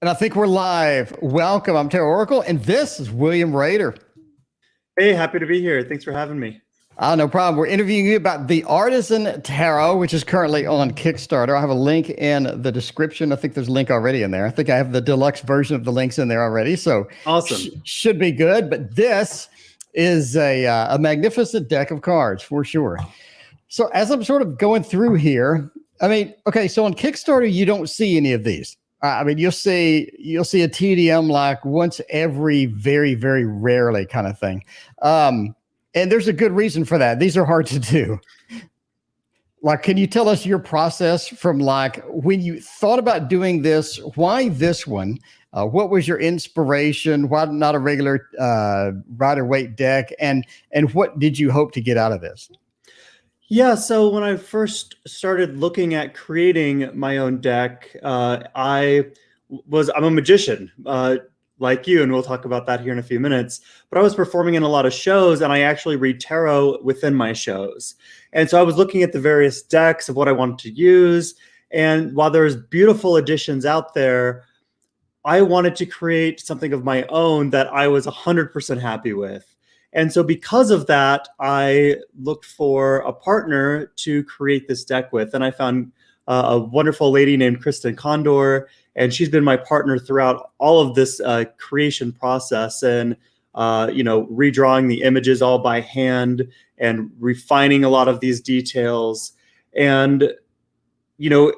And I think we're live. Welcome. I'm Tarot Oracle, and this is William Rader. Hey, happy to be here. Thanks for having me. No problem. We're interviewing you about the Artisan Tarot, which is currently on Kickstarter. I have a link in the description. I think there's a link already in there. I think I have the deluxe version of the links in there already. So awesome. Should be good. But this is a magnificent deck of cards for sure. So as I'm sort of going through here, I mean, okay, so on Kickstarter, you don't see any of these. I mean, you'll see a TDM like once every very, very rarely kind of thing. And there's a good reason for that. These are hard to do. Like, can you tell us your process from like when you thought about doing this, why this one? What was your inspiration? Why not a regular Rider-Waite deck? And what did you hope to get out of this? Yeah, so when I first started looking at creating my own deck, I'm a magician, like you, and we'll talk about that here in a few minutes. But I was performing in a lot of shows, and I actually read tarot within my shows. And so I was looking at the various decks of what I wanted to use. And while there's beautiful additions out there, I wanted to create something of my own that I was 100% happy with. And so because of that, I looked for a partner to create this deck with. And I found a wonderful lady named Krisztin Kondor, and she's been my partner throughout all of this creation process and, redrawing the images all by hand and refining a lot of these details. And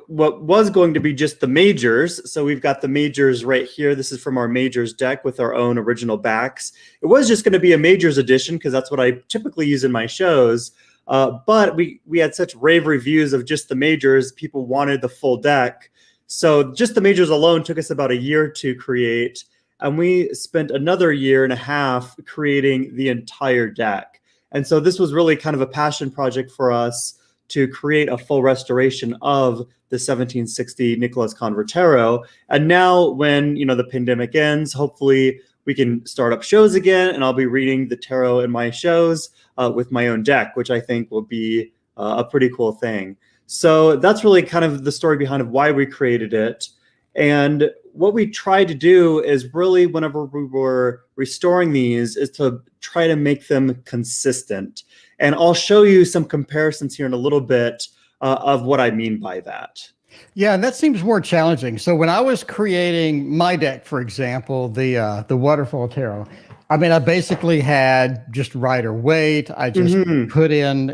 what was going to be just the majors. So we've got the majors right here. This is from our majors deck with our own original backs. It was just going to be a majors edition because that's what I typically use in my shows. But we had such rave reviews of just the majors. People wanted the full deck. So just the majors alone took us about a year to create. And we spent another year and a half creating the entire deck. And so this was really kind of a passion project for us to create a full restoration of the 1760 Nicolas Conver Tarot. And now when, the pandemic ends, hopefully we can start up shows again, and I'll be reading the tarot in my shows with my own deck, which I think will be a pretty cool thing. So that's really kind of the story behind why we created it. And what we tried to do is really, whenever we were restoring these, is to try to make them consistent. And I'll show you some comparisons here in a little bit of what I mean by that. Yeah, and that seems more challenging. So when I was creating my deck, for example, the Waterfall Tarot, I mean, I basically had just Rider-Waite. I just put in,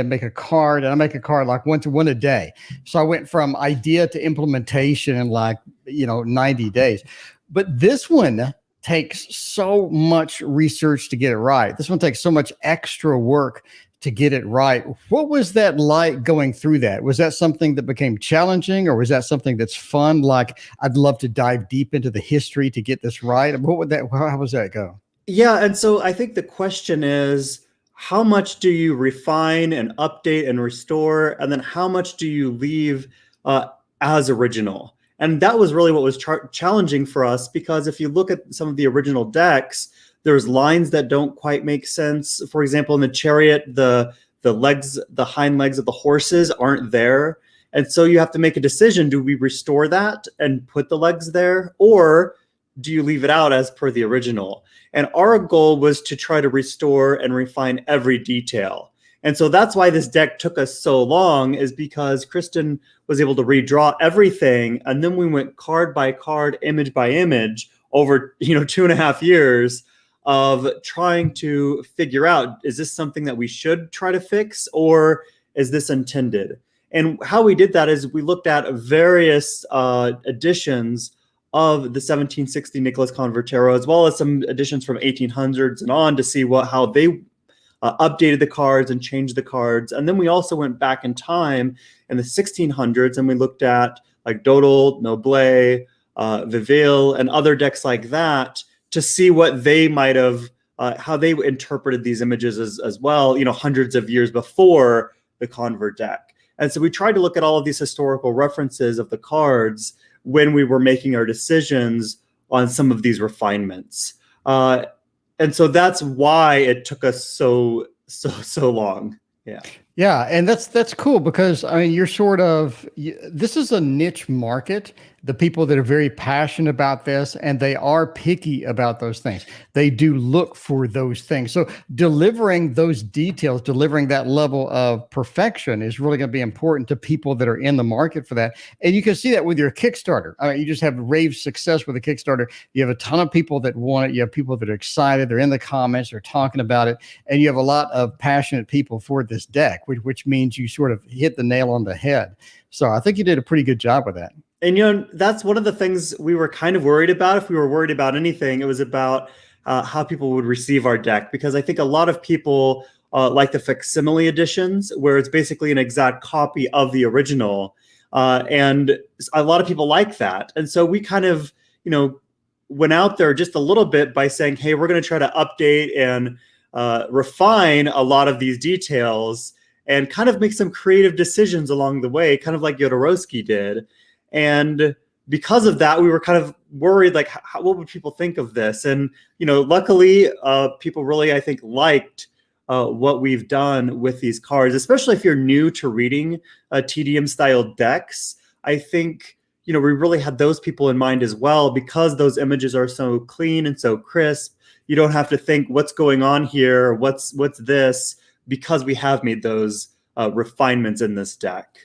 make a card, and I make a card like one a day. So I went from idea to implementation in 90 days. But this one takes so much research to get it right. This one takes so much extra work to get it right. What was that like going through that? Was that something that became challenging, or was that something that's fun? Like, I'd love to dive deep into the history to get this right. How was that go? Yeah. And so I think the question is, how much do you refine and update and restore? And then how much do you leave as original? And that was really what was challenging for us, because if you look at some of the original decks, there's lines that don't quite make sense. For example, in the Chariot, the hind legs of the horses aren't there. And so you have to make a decision. Do we restore that and put the legs there? Or do you leave it out as per the original? And our goal was to try to restore and refine every detail. And so that's why this deck took us so long, is because Krisztin was able to redraw everything. And then we went card by card, image by image over 2.5 years of trying to figure out, is this something that we should try to fix, or is this intended? And how we did that is we looked at various editions of the 1760 Nicolas Conver Tarot, as well as some editions from 1800s and on, to see how they updated the cards and changed the cards. And then we also went back in time in the 1600s, and we looked at like Dodel, Noblet, Viville, and other decks like that, to see what they might have, how they interpreted these images as well, hundreds of years before the Conver deck. And so we tried to look at all of these historical references of the cards when we were making our decisions on some of these refinements. And so that's why it took us so long. Yeah. Yeah, and that's cool because I mean you're sort of this is a niche market. The people that are very passionate about this and they are picky about those things. They do look for those things. So delivering those details, delivering that level of perfection is really going to be important to people that are in the market for that. And you can see that with your Kickstarter. I mean, you just have rave success with a Kickstarter. You have a ton of people that want it. You have people that are excited. They're in the comments. They're talking about it. And you have a lot of passionate people for this deck, which means you sort of hit the nail on the head. So I think you did a pretty good job with that. And, you know, that's one of the things we were kind of worried about. If we were worried about anything, it was about how people would receive our deck, because I think a lot of people like the facsimile editions, where it's basically an exact copy of the original. And a lot of people like that. And so we kind of, you know, went out there just a little bit by saying, hey, we're going to try to update and refine a lot of these details and kind of make some creative decisions along the way, kind of like Jodorowsky did. And because of that, we were kind of worried, like, what would people think of this? And, you know, luckily, people really, I think, liked what we've done with these cards, especially if you're new to reading TDM style decks. I think, you know, we really had those people in mind as well, because those images are so clean and so crisp. You don't have to think what's going on here, what's this, because we have made those refinements in this deck.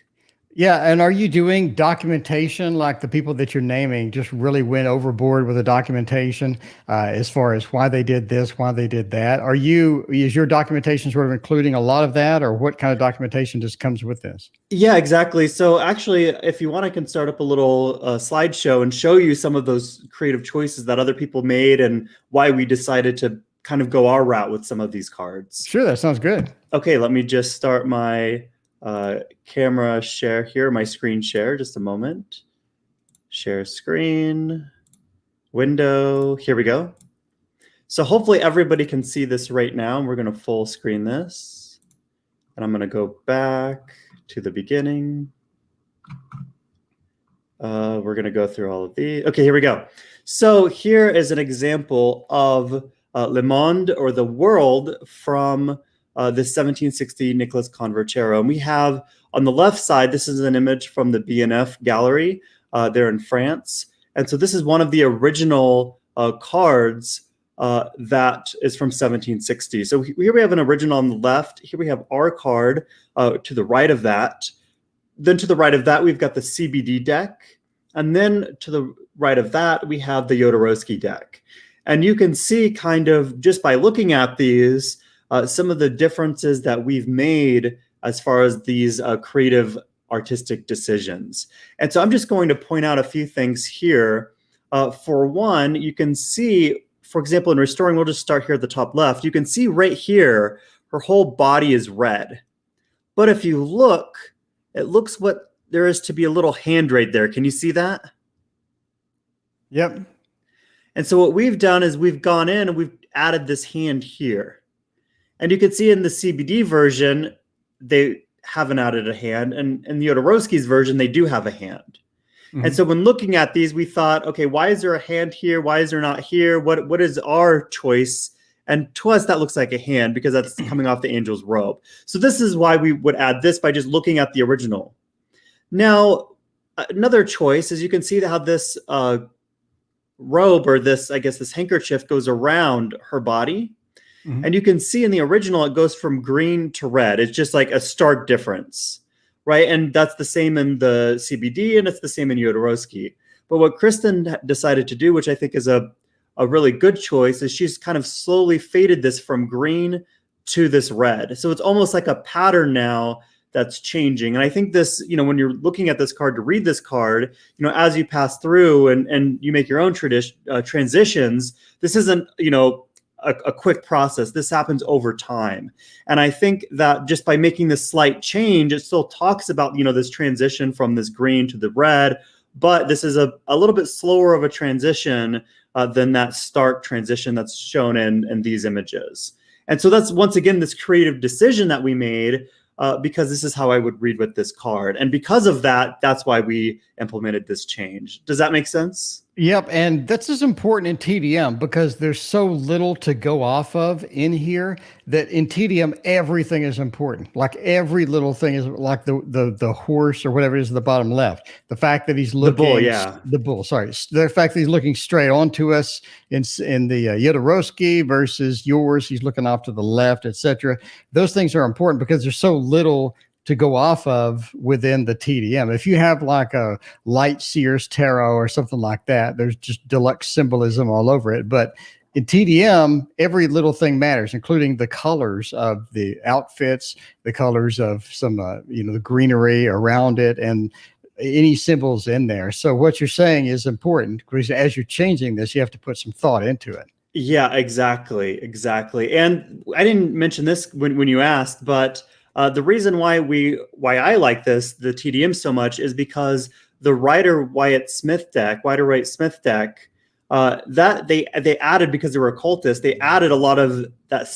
Yeah, and are you doing documentation like the people that you're naming just really went overboard with the documentation as far as why they did this, why they did that? Is your documentation sort of including a lot of that, or what kind of documentation just comes with this? Yeah, exactly. So actually, if you want, I can start up a little slideshow and show you some of those creative choices that other people made and why we decided to kind of go our route with some of these cards. Sure, that sounds good. Okay, let me just start my camera share here, my screen share, just a moment. Share screen, window, here we go. So hopefully everybody can see this right now. And we're going to full screen this. And I'm going to go back to the beginning. We're going to go through all of these. Okay, here we go. So here is an example of Le Monde, or the world, from the 1760 Nicolas Conver Tarot. And we have on the left side, this is an image from the BNF gallery there in France. And so this is one of the original cards that is from 1760. So here we have an original on the left. Here we have our card to the right of that. Then to the right of that, we've got the CBD deck. And then to the right of that, we have the Jodorowsky deck. And you can see, kind of just by looking at these, some of the differences that we've made as far as these creative artistic decisions. And so I'm just going to point out a few things here. For one, you can see, for example, in Restoring, we'll just start here at the top left. You can see right here, her whole body is red. But if you look, it looks what there is to be a little hand right there. Can you see that? Yep. And so what we've done is we've gone in and we've added this hand here. And you can see in the CBD version, they haven't added a hand. And in the Jodorowsky's version, they do have a hand. Mm-hmm. And so when looking at these, we thought, okay, why is there a hand here? Why is there not here? What is our choice? And to us, that looks like a hand because that's coming off the angel's robe. So this is why we would add this by just looking at the original. Now, another choice is you can see how this robe, or this, I guess, this handkerchief goes around her body. Mm-hmm. And you can see in the original, it goes from green to red. It's just like a stark difference, right? And that's the same in the CBD, and it's the same in Jodorowsky. But what Krisztin decided to do, which I think is a really good choice, is she's kind of slowly faded this from green to this red. So it's almost like a pattern now that's changing. And I think this, you know, when you're looking at this card to read this card, you know, as you pass through and you make your own transitions, this isn't, you know, a quick process. This happens over time. And I think that just by making this slight change, it still talks about, you know, this transition from this green to the red, but this is a little bit slower of a transition than that stark transition that's shown in these images. And so that's, once again, this creative decision that we made, because this is how I would read with this card. And because of that, that's why we implemented this change. Does that make sense? Yep, and this is important in TDM because there's so little to go off of in here that in TDM everything is important. Like every little thing is like the horse or whatever it is at the bottom left. The fact that he's The bull, looking yeah. the bull, sorry, the fact that he's looking straight onto us in the Jodorowsky versus yours, he's looking off to the left, etc. Those things are important because there's so little to go off of within the TDM. If you have like a Light Seers Tarot or something like that, there's just deluxe symbolism all over it. But in TDM, every little thing matters, including the colors of the outfits, the colors of some, the greenery around it, and any symbols in there. So what you're saying is important because as you're changing this, you have to put some thought into it. Yeah, exactly. And I didn't mention this when you asked, but the reason why I like the TDM so much is because the Rider-Waite-Smith deck, that they added, because they were occultists, they added a lot of that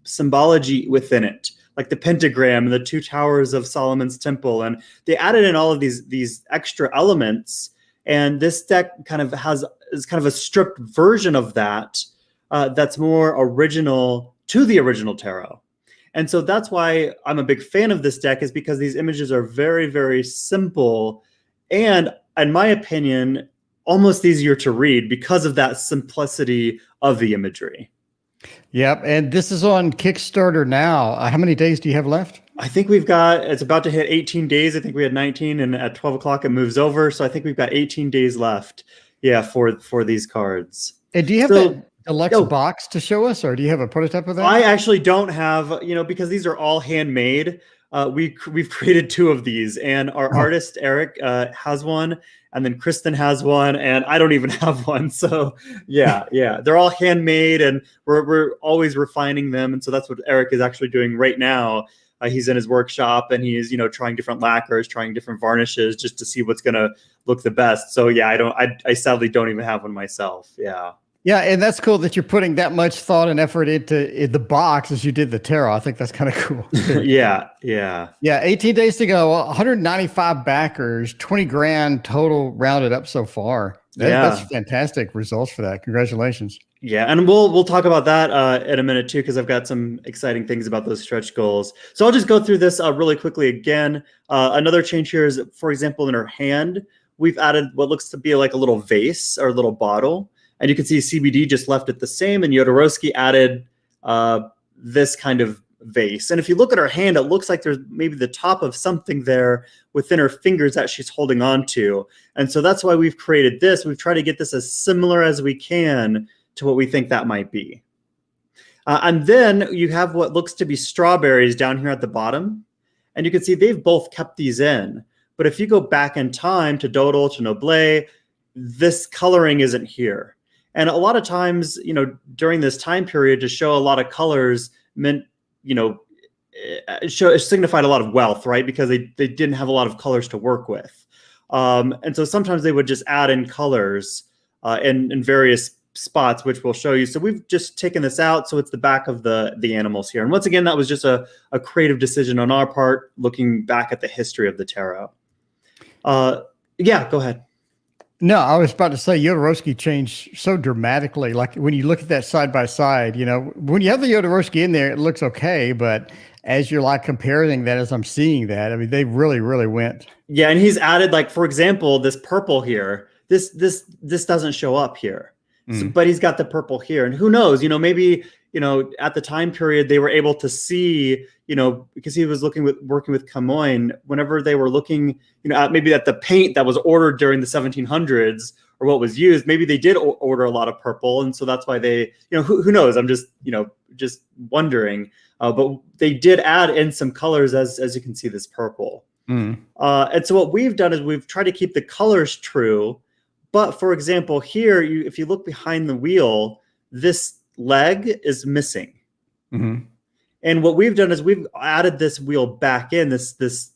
symbology within it, like the pentagram and the two towers of Solomon's temple, and they added in all of these extra elements. And this deck is kind of a stripped version of that, that's more original to the original tarot. And so that's why I'm a big fan of this deck, is because these images are very, very simple. And in my opinion, almost easier to read because of that simplicity of the imagery. Yep. And this is on Kickstarter now. How many days do you have left? I think it's about to hit 18 days. I think we had 19, and at 12 o'clock it moves over. So I think we've got 18 days left. Yeah, for these cards. And do you have that deluxe box to show us, or do you have a prototype of that? I actually don't have, because these are all handmade. We've created 2 of these, and our artist Eric has one, and then Krisztin has one, and I don't even have one. So yeah, they're all handmade, and we're always refining them. And so that's what Eric is actually doing right now. He's in his workshop, and he's trying different lacquers, trying different varnishes, just to see what's gonna look the best. So yeah, I sadly don't even have one myself. Yeah. Yeah, and that's cool that you're putting that much thought and effort into the box as you did the tarot. I think that's kind of cool. Yeah. 18 days to go, 195 backers, 20 grand total rounded up so far. That's fantastic results for that. Congratulations. Yeah, and we'll talk about that in a minute too, because I've got some exciting things about those stretch goals. So I'll just go through this really quickly again. Another change here is, for example, in her hand, we've added what looks to be like a little vase or a little bottle. And you can see CBD just left it the same, and Jodorowsky added this kind of vase. And if you look at her hand, it looks like there's maybe the top of something there within her fingers that she's holding on to. And so that's why we've created this. We've tried to get this as similar as we can to what we think that might be. And then you have what looks to be strawberries down here at the bottom. And you can see they've both kept these in. But if you go back in time to Dodal, to Noblet, this coloring isn't here. And a lot of times, during this time period, to show a lot of colors meant, signified a lot of wealth, right? Because they didn't have a lot of colors to work with. And so sometimes they would just add in colors in various spots, which we'll show you. So we've just taken this out. So it's the back of the animals here. And once again, that was just a creative decision on our part, looking back at the history of the tarot. Yeah, go ahead. No, I was about to say Jodorowsky changed so dramatically. Like when you look at that side by side, when you have the Jodorowsky in there, it looks okay. But as you're like comparing that, as I'm seeing that, I mean, they really, really went. Yeah, and he's added, like, for example, this purple here. This doesn't show up here, but he's got the purple here. And who knows? Maybe at the time period they were able to see, because he was working with Camoin, whenever they were looking, maybe at the paint that was ordered during the 1700s or what was used, maybe they did order a lot of purple. And so that's why they, who knows? I'm just, just wondering, but they did add in some colors as you can see this purple. And so what we've done is we've tried to keep the colors true. But for example, here, if you look behind the wheel, this leg is missing. And what we've done is we've added this wheel back in, this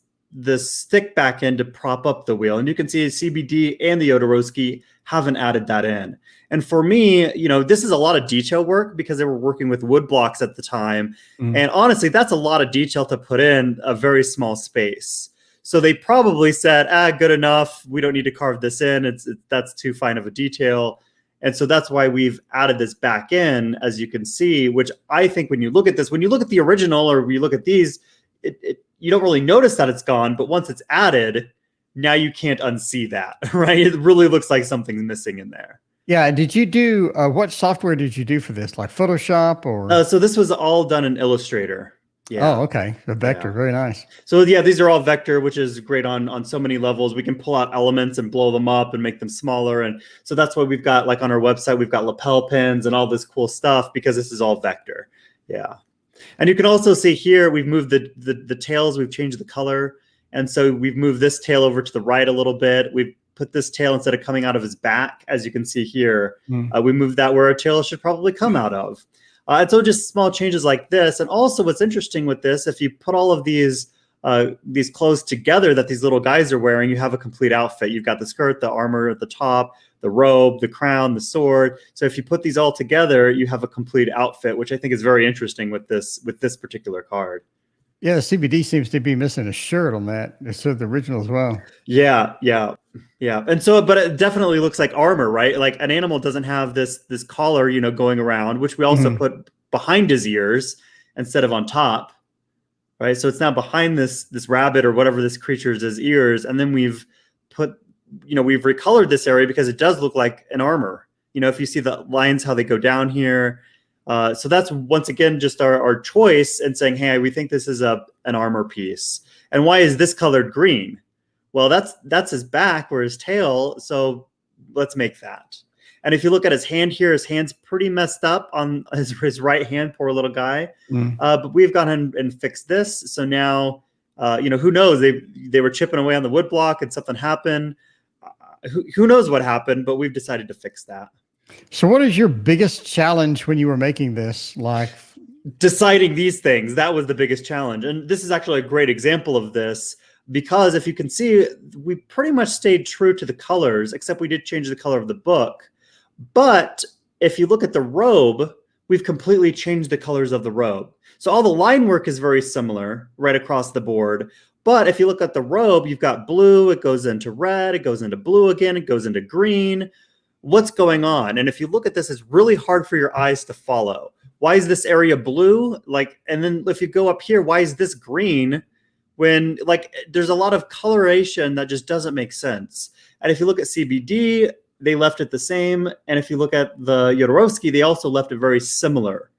stick back in to prop up the wheel. And you can see CBD and the Jodorowsky haven't added that in. And for me, this is a lot of detail work because they were working with wood blocks at the time. And honestly, that's a lot of detail to put in a very small space. So they probably said, good enough. We don't need to carve this in. That's too fine of a detail. And so that's why we've added this back in, as you can see, which I think when you look at this, when you look at the original or you look at these, you don't really notice that it's gone. But once it's added, now you can't unsee that, right? It really looks like something's missing in there. Yeah. Did you do, what software did you do for this? Like Photoshop or? So this was all done in Illustrator. Yeah. Oh, okay. The vector. Yeah. Very nice. So yeah, these are all vector, which is great on so many levels. We can pull out elements and blow them up and make them smaller. And so that's why we've got, like on our website, we've got lapel pins and all this cool stuff, because this is all vector. Yeah. And you can also see here, we've moved the tails, we've changed the color. And so we've moved this tail over to the right a little bit. We've put this tail, instead of coming out of his back, as you can see here, we moved that where our tail should probably come out of. And so just small changes like this. And also what's interesting with this, if you put all of these clothes together that these little guys are wearing, you have a complete outfit. You've got the skirt, the armor at the top, the robe, the crown, the sword. So if you put these all together, you have a complete outfit, which I think is very interesting with this particular card. Yeah, the CBD seems to be missing a shirt on that. So the original as well. Yeah. And so, but it definitely looks like armor, right? Like an animal doesn't have this collar, going around, which we also put behind his ears instead of on top, right? So it's now behind this rabbit or whatever this creature's ears, and then we've put, we've recolored this area because it does look like an armor. If you see the lines, how they go down here. So that's once again just our choice and saying, hey, we think this is an armor piece. And why is this colored green? Well, that's his back or his tail, so let's make that. And if you look at his hand here, his hand's pretty messed up on his right hand, poor little guy. But we've gone ahead and fixed this. So now, who knows? They were chipping away on the wood block and something happened. Who knows what happened, but we've decided to fix that. So what is your biggest challenge when you were making this? Like deciding these things, that was the biggest challenge. And this is actually a great example of this, because if you can see, we pretty much stayed true to the colors, except we did change the color of the book. But if you look at the robe, we've completely changed the colors of the robe. So all the line work is very similar right across the board. But if you look at the robe, you've got blue, it goes into red, it goes into blue again, it goes into green. What's going on? And if you look at this, it's really hard for your eyes to follow. Why is this area blue? And then if you go up here, why is this green? When there's a lot of coloration that just doesn't make sense. And if you look at CBD, they left it the same. And if you look at the Jodorowsky, they also left it very similar.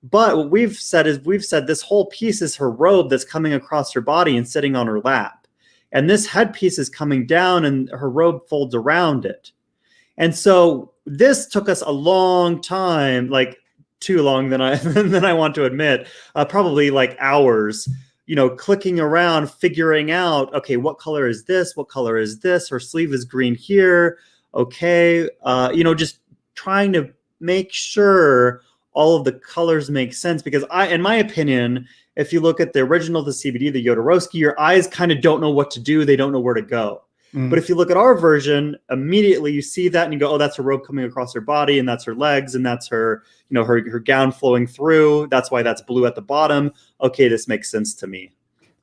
But what we've said this whole piece is her robe that's coming across her body and sitting on her lap. And this headpiece is coming down and her robe folds around it. And so this took us a long time, too long than I want to admit, probably hours, clicking around, figuring out, okay, what color is this? What color is this? Her sleeve is green here. Okay. Just trying to make sure all of the colors make sense, because in my opinion, if you look at the original, the CBD, the Jodorowsky, your eyes kind of don't know what to do. They don't know where to go. But if you look at our version, immediately you see that and you go, oh, that's her robe coming across her body, and that's her legs, and that's her, her gown flowing through. That's why that's blue at the bottom. Okay, this makes sense to me.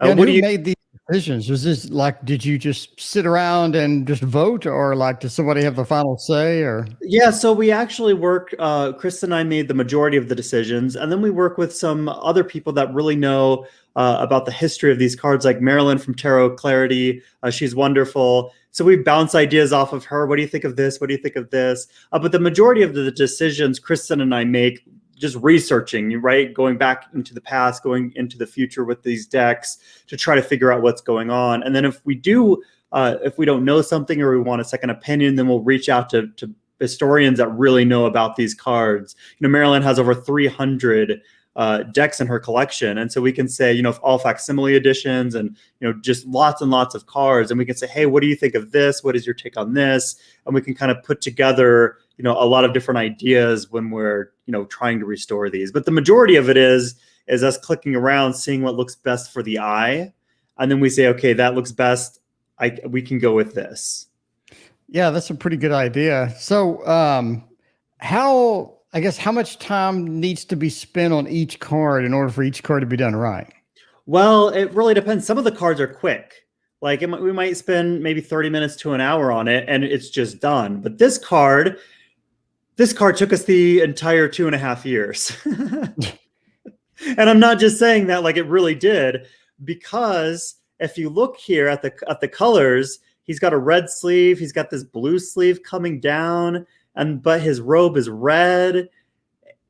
And who made these decisions? Was this did you just sit around and just vote, or does somebody have the final say? Or yeah, so we actually work. Krisztin and I made the majority of the decisions, and then we work with some other people that really know about the history of these cards, like Marilyn from Tarot Clarity. She's wonderful. So we bounce ideas off of her. What do you think of this? What do you think of this? But the majority of the decisions Krisztin and I make just researching, right? Going back into the past, going into the future with these decks to try to figure out what's going on. And then if we don't know something or we want a second opinion, then we'll reach out to historians that really know about these cards. Marilyn has over 300 decks in her collection. And so we can say, all facsimile editions and, just lots and lots of cards. And we can say, hey, what do you think of this? What is your take on this? And we can kind of put together, a lot of different ideas when we're, trying to restore these. But the majority of it is us clicking around, seeing what looks best for the eye. And then we say, okay, that looks best. We can go with this. Yeah, that's a pretty good idea. So how much time needs to be spent on each card in order for each card to be done right? Well, it really depends. Some of the cards are quick. Like we might spend maybe 30 minutes to an hour on it and it's just done. But this card took us the entire 2.5 years. And I'm not just saying that, like, it really did, because if you look here at the colors, he's got a red sleeve, he's got this blue sleeve coming down, but his robe is red,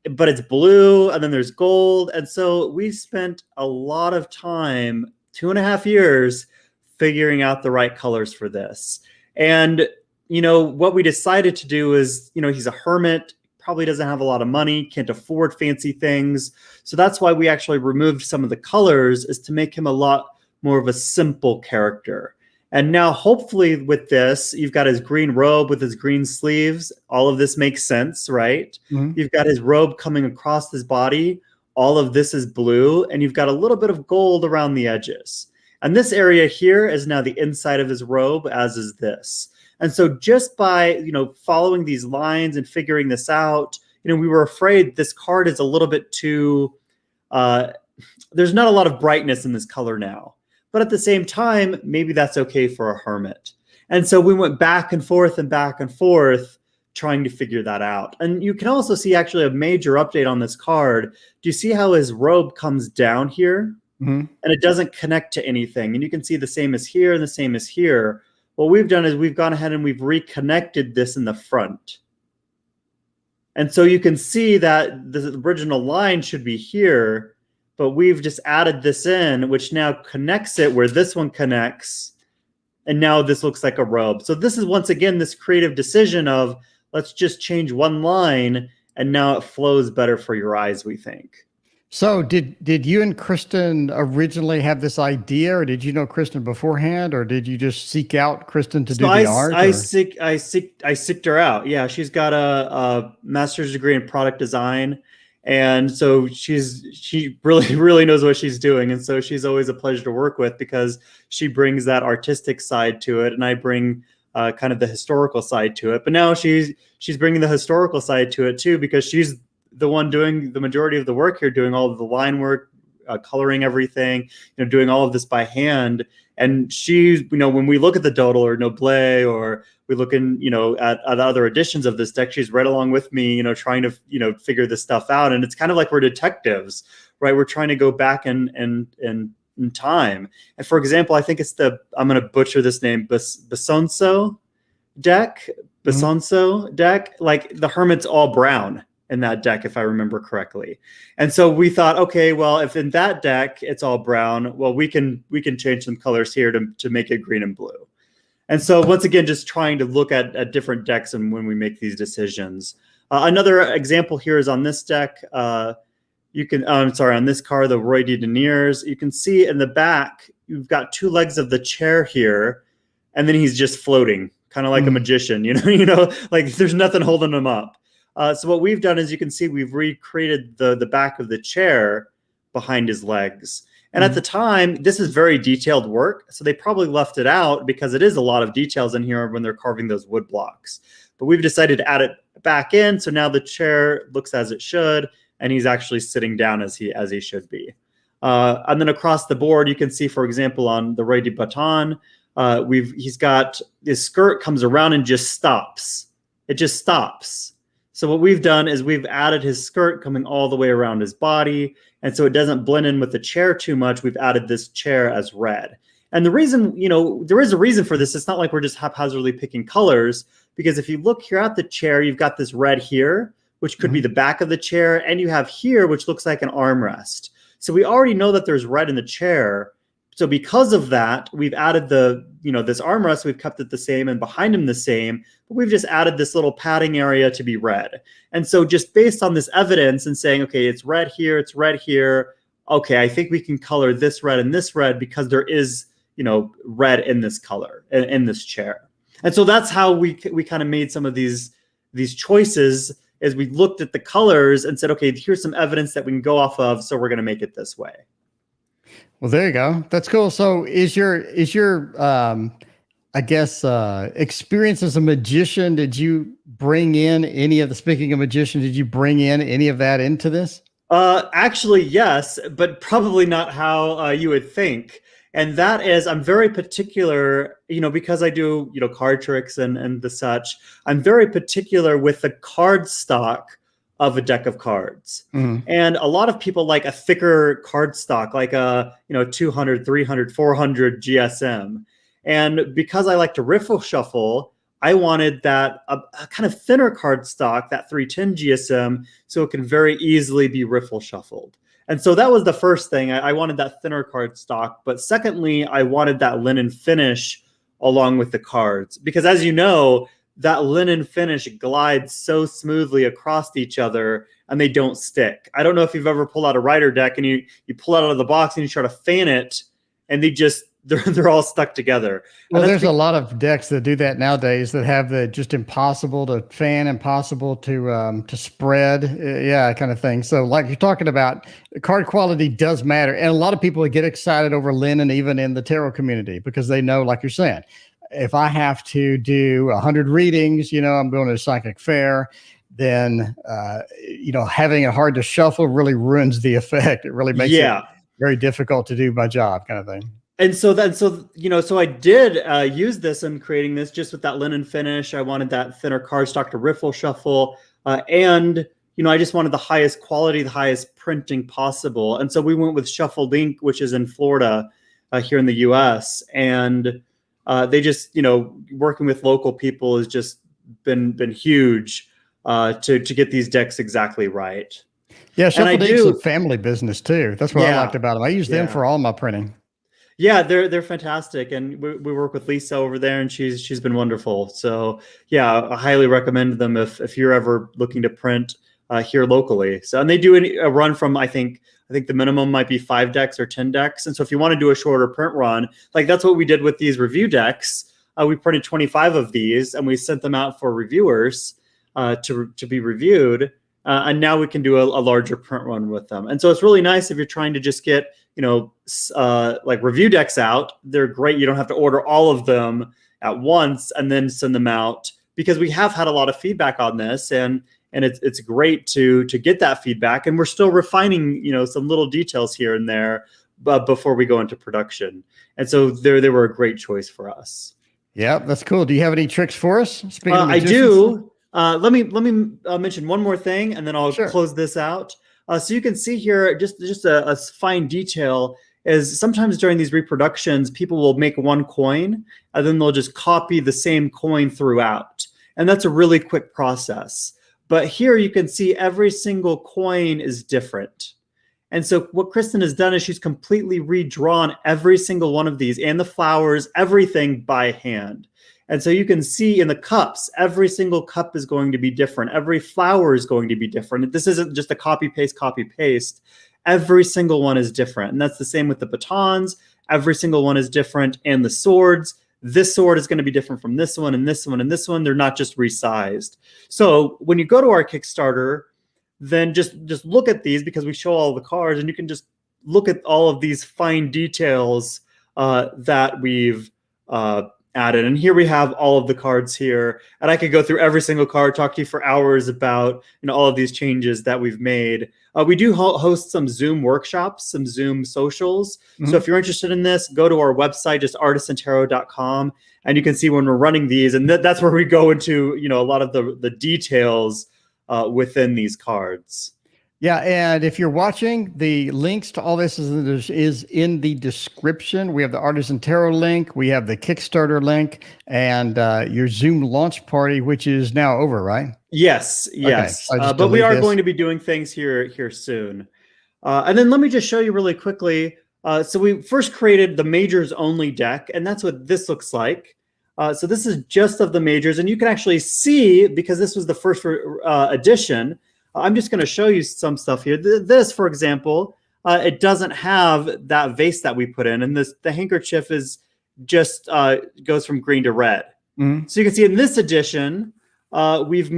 but it's blue, and then there's gold. And so we spent a lot of time, 2.5 years, figuring out the right colors for this. And what we decided to do is, he's a hermit, probably doesn't have a lot of money, can't afford fancy things. So that's why we actually removed some of the colors, is to make him a lot more of a simple character. And now hopefully with this, you've got his green robe with his green sleeves. All of this makes sense, right? Mm-hmm. You've got his robe coming across his body. All of this is blue, and you've got a little bit of gold around the edges. And this area here is now the inside of his robe, as is this. And so just by, following these lines and figuring this out, we were afraid this card is a little bit too, there's not a lot of brightness in this color now. But at the same time, maybe that's okay for a hermit. And so we went back and forth trying to figure that out. And you can also see actually a major update on this card. Do you see how his robe comes down here? Mm-hmm. And it doesn't connect to anything. And you can see the same as here and the same as here. What we've done is we've gone ahead and we've reconnected this in the front. And so you can see that the original line should be here, but we've just added this in, which now connects it where this one connects. And now this looks like a robe. So this is, once again, this creative decision of, let's just change one line, and now it flows better for your eyes, we think. So did you and Krisztin originally have this idea, or did you know Krisztin beforehand, or did you just seek out Krisztin to do the art? I seeked her out. Yeah, she's got a master's degree in product design, and so she really knows what she's doing, and so she's always a pleasure to work with because she brings that artistic side to it, and I bring kind of the historical side to it. But now she's bringing the historical side to it too, because she's the one doing the majority of the work here, doing all of the line work, coloring everything, doing all of this by hand. And she, when we look at the Dodal or Noble, or we look in, at other editions of this deck, she's right along with me, trying to, figure this stuff out. And it's kind of like we're detectives, right? We're trying to go back in time. And for example, I think it's I'm going to butcher this name, Besonso deck. Besonso deck. Like the Hermit's all brown in that deck, if I remember correctly. And so we thought, okay, well, if in that deck it's all brown, well, we can change some colors here to make it green and blue. And so once again, just trying to look at different decks and when we make these decisions. Another example here is on this deck. On this card, the Roy de Deniers. You can see in the back, you've got two legs of the chair here, and then he's just floating, kind of like a magician, like there's nothing holding him up. So what we've done is, you can see we've recreated the back of the chair behind his legs. And at the time, this is very detailed work, so they probably left it out because it is a lot of details in here when they're carving those wood blocks. But we've decided to add it back in, so now the chair looks as it should, and he's actually sitting down as he should be. And then across the board, you can see, for example, on the Roi de Baton, he's got his skirt comes around and just stops. It just stops. So what we've done is we've added his skirt coming all the way around his body. And so it doesn't blend in with the chair too much. We've added this chair as red. And the reason, there is a reason for this. It's not like we're just haphazardly picking colors, because if you look here at the chair, you've got this red here, which could be the back of the chair. And you have here, which looks like an armrest. So we already know that there's red in the chair. So because of that, we've added this armrest, we've kept it the same, and behind him the same, but we've just added this little padding area to be red. And so just based on this evidence and saying, okay, it's red here, it's red here. Okay, I think we can color this red and this red because there is, red in this color, in this chair. And so that's how we kind of made some of these choices, as we looked at the colors and said, okay, here's some evidence that we can go off of, so we're going to make it this way. Well, there you go. That's cool. So is your experience as a magician, did you bring in any of the, speaking of magician, did you bring in any of that into this? Actually, yes, but probably not how you would think. And that is, I'm very particular, because I do, card tricks and the such, I'm very particular with the card stock of a deck of cards. And a lot of people like a thicker card stock, like a, 200, 300, 400 GSM. And because I like to riffle shuffle, I wanted that a kind of thinner card stock, that 310 GSM, so it can very easily be riffle shuffled. And so that was the first thing. I wanted that thinner card stock. But secondly, I wanted that linen finish along with the cards. Because as you know, that linen finish glides so smoothly across each other and they don't stick. I don't know if you've ever pulled out a Rider deck and you pull it out of the box and you try to fan it and they're all stuck together. Well, there's a lot of decks that do that nowadays that have the just impossible to fan, impossible to spread, yeah, kind of thing. So like you're talking about, card quality does matter. And a lot of people get excited over linen, even in the tarot community, because they know, like you're saying, if I have to do 100 readings, I'm going to a psychic fair, then, having it hard to shuffle really ruins the effect. It really makes it very difficult to do my job, kind of thing. And so I did use this in creating this just with that linen finish. I wanted that thinner cardstock to riffle shuffle. And I just wanted the highest quality, the highest printing possible. And so we went with Shuffled Ink, which is in Florida here in the US. And they just, working with local people has just been huge to get these decks exactly right. Yeah, Shuffled Ink's a family business too. That's what I liked about them. I use them for all my printing. Yeah, they're fantastic, and we work with Lisa over there, and she's been wonderful. So yeah, I highly recommend them if you're ever looking to print here locally. So, and they do a run from I think the minimum might be 5 decks or 10 decks, and so if you want to do a shorter print run, like that's what we did with these review decks. We printed 25 of these, and we sent them out for reviewers to be reviewed. And now we can do a larger print run with them. And so it's really nice if you're trying to just get, like review decks out. They're great. You don't have to order all of them at once and then send them out, because we have had a lot of feedback on this, and it's great to get that feedback. And we're still refining, some little details here and there, but before we go into production. And so they were a great choice for us. Yeah, that's cool. Do you have any tricks for us? I do. Let me mention one more thing, and then I'll close this out. So you can see here, just a fine detail is sometimes during these reproductions, people will make one coin, and then they'll just copy the same coin throughout. And that's a really quick process. But here you can see every single coin is different. And so what Krisztin has done is she's completely redrawn every single one of these, and the flowers, everything by hand. And so you can see in the cups, every single cup is going to be different. Every flower is going to be different. This isn't just a copy, paste. Every single one is different. And that's the same with the batons. Every single one is different. And the swords, this sword is going to be different from this one and this one and this one. They're not just resized. So when you go to our Kickstarter, then just look at these, because we show all the cards, and you can just look at all of these fine details that we've added. And here we have all of the cards here, and I could go through every single card, talk to you for hours about all of these changes that we've made. We do host some Zoom workshops, some Zoom socials. So if you're interested in this, go to our website, just artisantarot.com, and you can see when we're running these, and that's where we go into a lot of the details within these cards. Yeah, and if you're watching, the links to all this is in the description. We have the Artisan Tarot link, we have the Kickstarter link, and your Zoom launch party, which is now over, right? Yes. Okay, but we are going to be doing things here soon. And then let me just show you really quickly. So we first created the majors only deck, and that's what this looks like. So this is just of the majors, and you can actually see, because this was the first edition, I'm just going to show you some stuff here. This, for example, it doesn't have that vase that we put in, and the handkerchief is just goes from green to red. So you can see in this edition, we've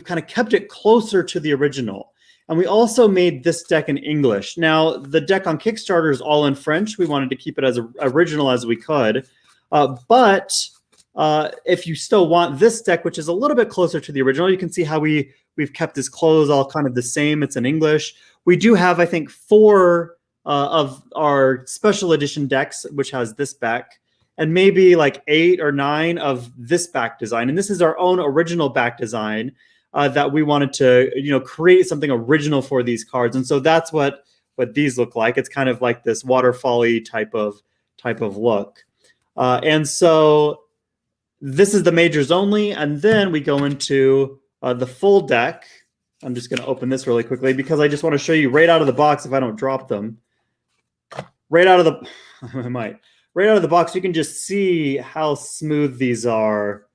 kind of kept it closer to the original. And we also made this deck in English. Now, the deck on Kickstarter is all in French. We wanted to keep it as original as we could. But if you still want this deck, which is a little bit closer to the original, you can see how we've kept this close all kind of the same. It's in English. We do have, I think, 4 of our special edition decks, which has this back, and maybe like 8 or 9 of this back design. And this is our own original back design that we wanted to, create something original for these cards. And so that's what these look like. It's kind of like this waterfall-y type of look. And so this is the majors only. And then we go into the full deck. I'm just going to open this really quickly because I just want to show you right out of the box if I don't drop them. Right out of the I might. Right out of the box, you can just see how smooth these are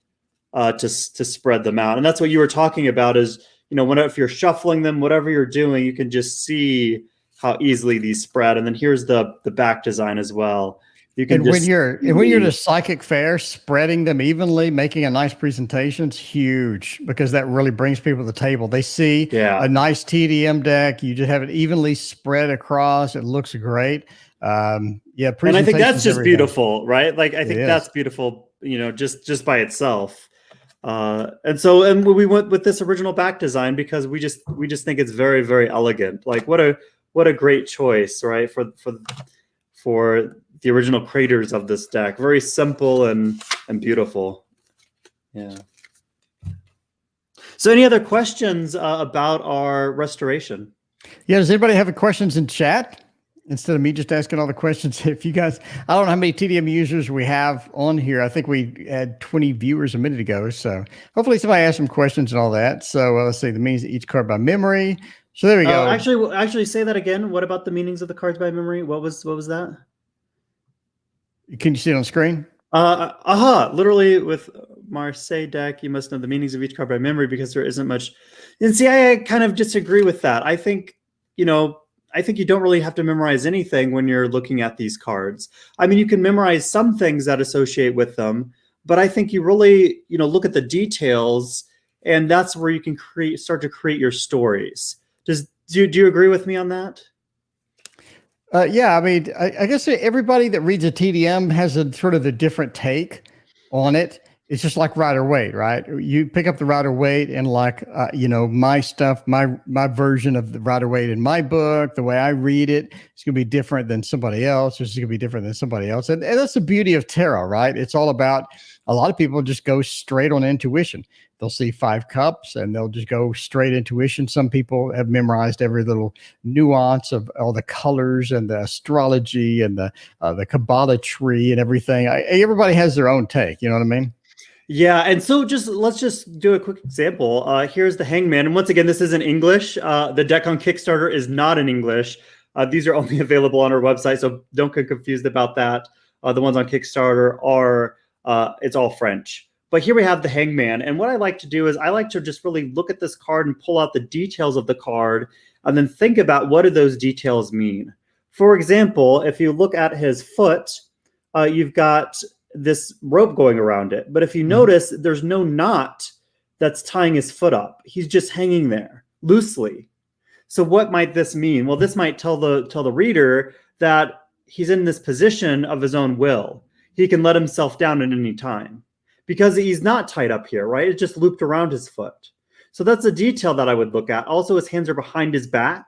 to spread them out. And that's what you were talking about is, if you're shuffling them, whatever you're doing, you can just see how easily these spread. And then here's the back design as well. You can when you're at a psychic fair, spreading them evenly, making a nice presentation is huge because that really brings people to the table. They see a nice TDM deck. You just have it evenly spread across. It looks great. And I think that's just beautiful, right? Like I think that's beautiful, just by itself. And we went with this original back design because we just think it's very, very elegant. Like what a great choice, right? For the original creators of this deck. Very simple and beautiful. Yeah. So any other questions about our restoration? Yeah, does anybody have any questions in chat? Instead of me just asking all the questions, if you guys, I don't know how many TDM users we have on here. I think we had 20 viewers a minute ago. So hopefully somebody asked some questions and all that. So let's see the meanings of each card by memory. So there we go. Actually say that again. What about the meanings of the cards by memory? What was that? Can you see it on screen? Literally with Marseille deck, you must know the meanings of each card by memory because there isn't much. And see, I kind of disagree with that. I think, you don't really have to memorize anything when you're looking at these cards. I mean, you can memorize some things that associate with them, but I think you really, look at the details, and that's where you can start to create your stories. Do you agree with me on that? Yeah, I mean, I guess everybody that reads a TDM has a sort of a different take on it. It's just like Rider-Waite, right? You pick up the Rider-Waite and my stuff, my version of the Rider-Waite in my book, the way I read it, it's going to be different than somebody else. It's going to be different than somebody else. And that's the beauty of tarot, right? It's all about, a lot of people just go straight on intuition. They'll see 5 cups and they'll just go straight intuition. Some people have memorized every little nuance of all the colors and the astrology and the Kabbalah tree and everything. Everybody has their own take. You know what I mean? Yeah, and so let's just do a quick example. Here's the Hangman, and once again, this is in English. The deck on Kickstarter is not in English. These are only available on our website, so don't get confused about that. The ones on Kickstarter are it's all French. But here we have the Hangman, and what I like to do is I like to just really look at this card and pull out the details of the card, and then think about what do those details mean. For example, if you look at his foot, you've got this rope going around it. But if you notice, there's no knot that's tying his foot up. He's just hanging there loosely. So what might this mean? Well, this might tell the reader that he's in this position of his own will. He can let himself down at any time because he's not tied up here, right? It's just looped around his foot. So that's a detail that I would look at. Also, his hands are behind his back,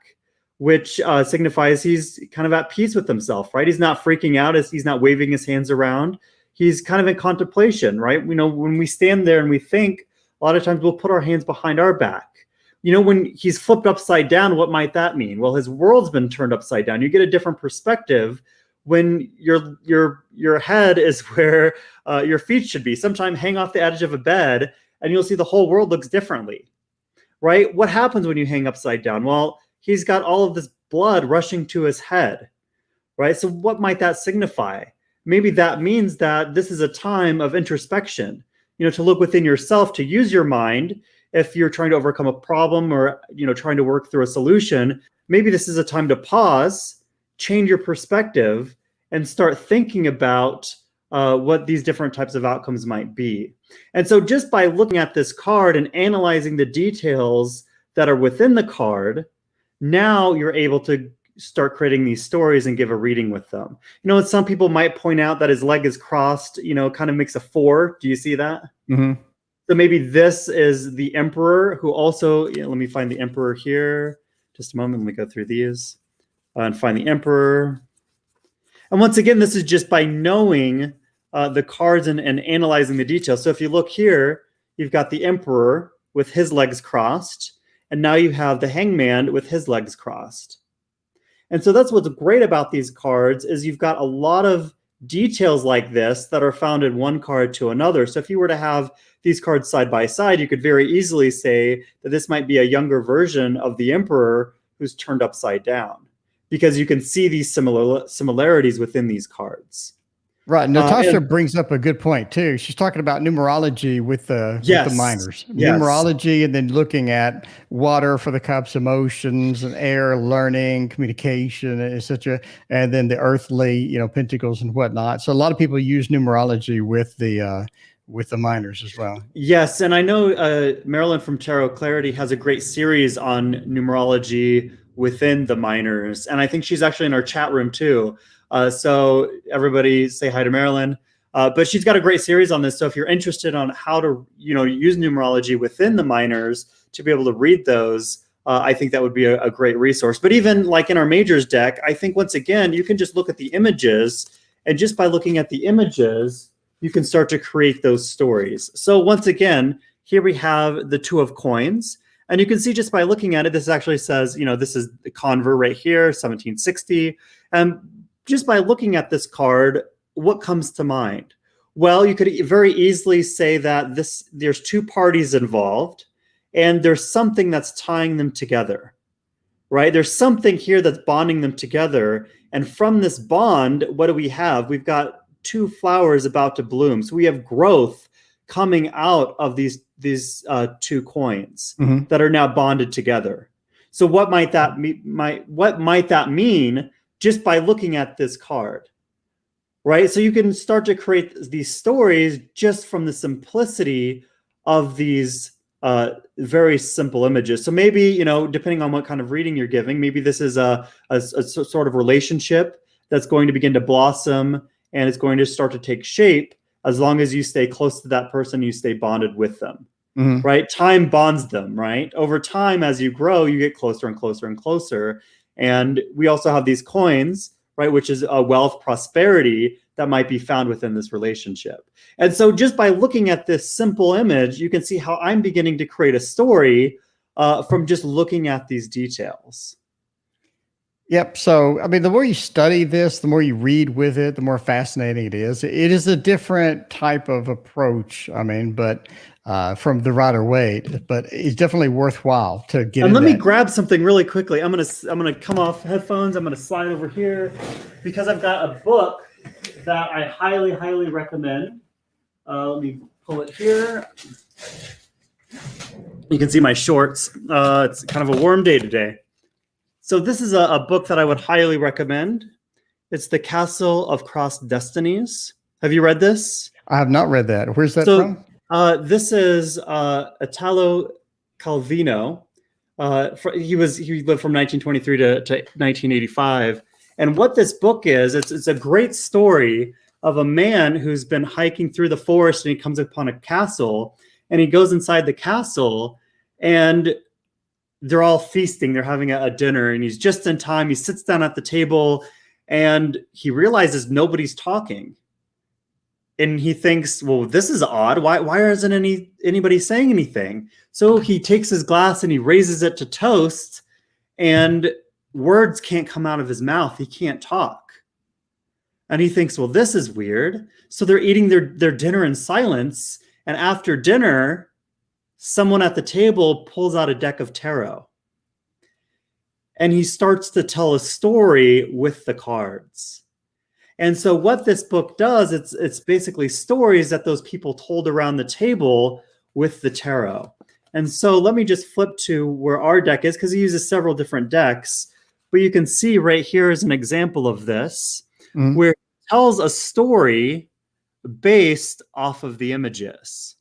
which signifies he's kind of at peace with himself, right? He's not freaking out as he's not waving his hands around. He's kind of in contemplation, right? When we stand there and we think, a lot of times we'll put our hands behind our back. When he's flipped upside down, what might that mean? Well, his world's been turned upside down. You get a different perspective when your head is where your feet should be. Sometimes hang off the edge of a bed and you'll see the whole world looks differently, right? What happens when you hang upside down? Well, he's got all of this blood rushing to his head, right? So what might that signify? Maybe that means that this is a time of introspection, to look within yourself, to use your mind. If you're trying to overcome a problem or, trying to work through a solution, maybe this is a time to pause, change your perspective, and start thinking about what these different types of outcomes might be. And so just by looking at this card and analyzing the details that are within the card, now you're able to start creating these stories and give a reading with them. Some people might point out that his leg is crossed, kind of makes a 4. Do you see that? Mm-hmm. So maybe this is the Emperor who also, let me find the Emperor here. Just a moment, let me go through these. and find the Emperor. And once again, this is just by knowing the cards and analyzing the details. So if you look here, you've got the Emperor with his legs crossed, and now you have the Hangman with his legs crossed. And so that's what's great about these cards is you've got a lot of details like this that are found in one card to another. So if you were to have these cards side by side, you could very easily say that this might be a younger version of the Emperor who's turned upside down, because you can see these similarities within these cards. Right. Natasha brings up a good point too. She's talking about numerology with the minors. Yes. Numerology, and then looking at water for the cups, emotions, and air, learning, communication, etc. And then the earthly, pentacles and whatnot. So a lot of people use numerology with the minors as well. Yes, and I know Marilyn from Tarot Clarity has a great series on numerology within the minors, and I think she's actually in our chat room too. So everybody say hi to Marilyn. But she's got a great series on this. So if you're interested on how to, use numerology within the minors to be able to read those, I think that would be a great resource. But even like in our majors deck, I think once again, you can just look at the images, and just by looking at the images, you can start to create those stories. So once again, here we have the Two of Coins. And you can see just by looking at it, this actually says, this is the Conver right here, 1760. And just by looking at this card, what comes to mind? Well, you could very easily say that there's two parties involved, and there's something that's tying them together, right? There's something here that's bonding them together. And from this bond, what do we have? We've got two flowers about to bloom. So we have growth coming out of these two coins that are now bonded together. So what might that mean? Just by looking at this card, right? So you can start to create these stories just from the simplicity of these very simple images. So maybe, depending on what kind of reading you're giving, maybe this is a sort of relationship that's going to begin to blossom, and it's going to start to take shape as long as you stay close to that person, you stay bonded with them, right? Time bonds them, right? Over time, as you grow, you get closer and closer and closer. And we also have these coins, right, which is a wealth, prosperity that might be found within this relationship. And so just by looking at this simple image, you can see how I'm beginning to create a story from just looking at these details. Yep. So, I mean, the more you study this, the more you read with it, the more fascinating it is. It is a different type of approach. I mean, but from the Rider-Waite, but it's definitely worthwhile to get. And let me grab something really quickly. I'm gonna come off headphones. I'm gonna slide over here because I've got a book that I highly, highly recommend. Let me pull it here. You can see my shorts. It's kind of a warm day today. So this is a book that I would highly recommend. It's The Castle of Crossed Destinies. Have you read this? I have not read that. Where's that from? This is Italo Calvino. He lived from 1923 to 1985. And what this book is, it's a great story of a man who's been hiking through the forest, and he comes upon a castle, and he goes inside the castle, and they're all feasting. They're having a dinner, and he's just in time. He sits down at the table, and he realizes nobody's talking. And he thinks, well, this is odd. Why isn't anybody saying anything? So he takes his glass and he raises it to toast, and words can't come out of his mouth. He can't talk. And he thinks, well, this is weird. So they're eating their dinner in silence. And after dinner, someone at the table pulls out a deck of tarot. And he starts to tell a story with the cards. And so what this book does, it's basically stories that those people told around the table with the tarot. And so let me just flip to where our deck is, because he uses several different decks. But you can see right here is an example of this, where it tells a story based off of the images.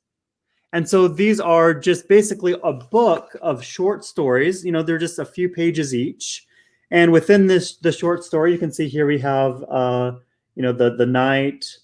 And so these are just basically a book of short stories. They're just a few pages each. And within the short story, you can see here we have, the knight,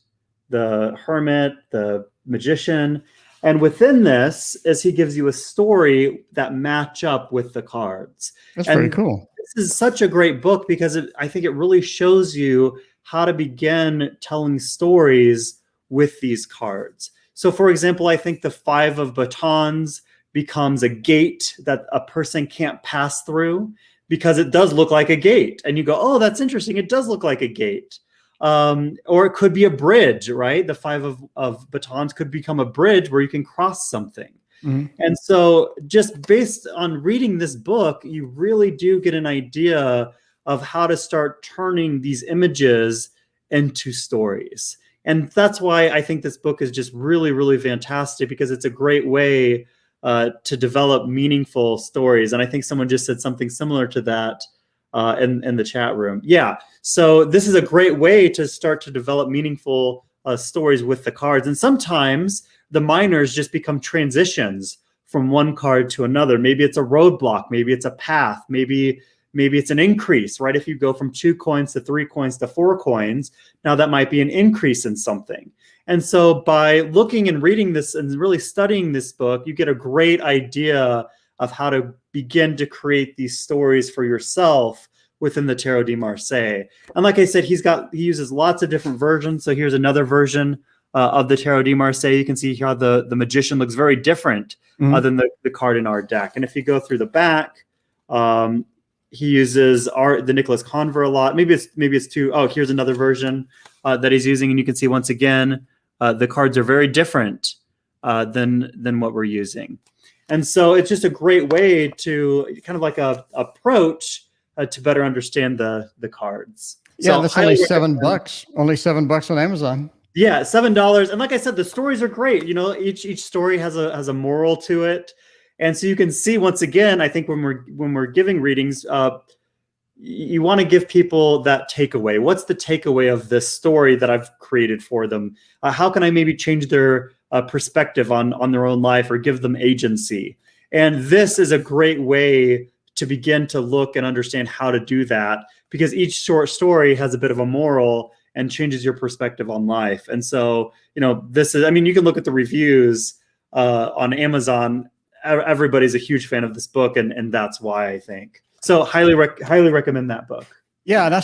the hermit, the magician. And within this is he gives you a story that match up with the cards. That's pretty cool. this is such a great book because I think it really shows you how to begin telling stories with these cards. So for example, I think the 5 of batons becomes a gate that a person can't pass through because it does look like a gate. And you go, oh, that's interesting. It does look like a gate. Or it could be a bridge, right? The 5 of batons could become a bridge where you can cross something. Mm-hmm. And so just based on reading this book, you really do get an idea of how to start turning these images into stories. And that's why I think this book is just really, really fantastic, because it's a great way to develop meaningful stories. And I think someone just said something similar to that in the chat room. Yeah, so this is a great way to start to develop meaningful stories with the cards. And sometimes the minors just become transitions from one card to another. Maybe it's a roadblock, maybe it's a path, maybe it's an increase, right? If you go from 2 coins to 3 coins to 4 coins, now that might be an increase in something. And so by looking and reading this and really studying this book, you get a great idea of how to begin to create these stories for yourself within the Tarot de Marseille. And like I said, he uses lots of different versions. So here's another version of the Tarot de Marseille. You can see how the magician looks very different than the card in our deck. And if you go through the back, he uses the Nicolas Conver a lot. Maybe it's 2. Oh, here's another version that he's using, and you can see once again the cards are very different than what we're using. And so it's just a great way to kind of like a approach to better understand the cards. Yeah, so that's only $7. Only $7 on Amazon. Yeah, $7. And like I said, the stories are great. You know, each story has a moral to it. And so you can see, once again, I think when we're giving readings, you want to give people that takeaway. What's the takeaway of this story that I've created for them? How can I maybe change their perspective on their own life or give them agency? And this is a great way to begin to look and understand how to do that, because each short story has a bit of a moral and changes your perspective on life. And so, you know, this is, I mean, you can look at the reviews on Amazon. Everybody's a huge fan of this book, and that's why, I think. So highly recommend that book. Yeah, and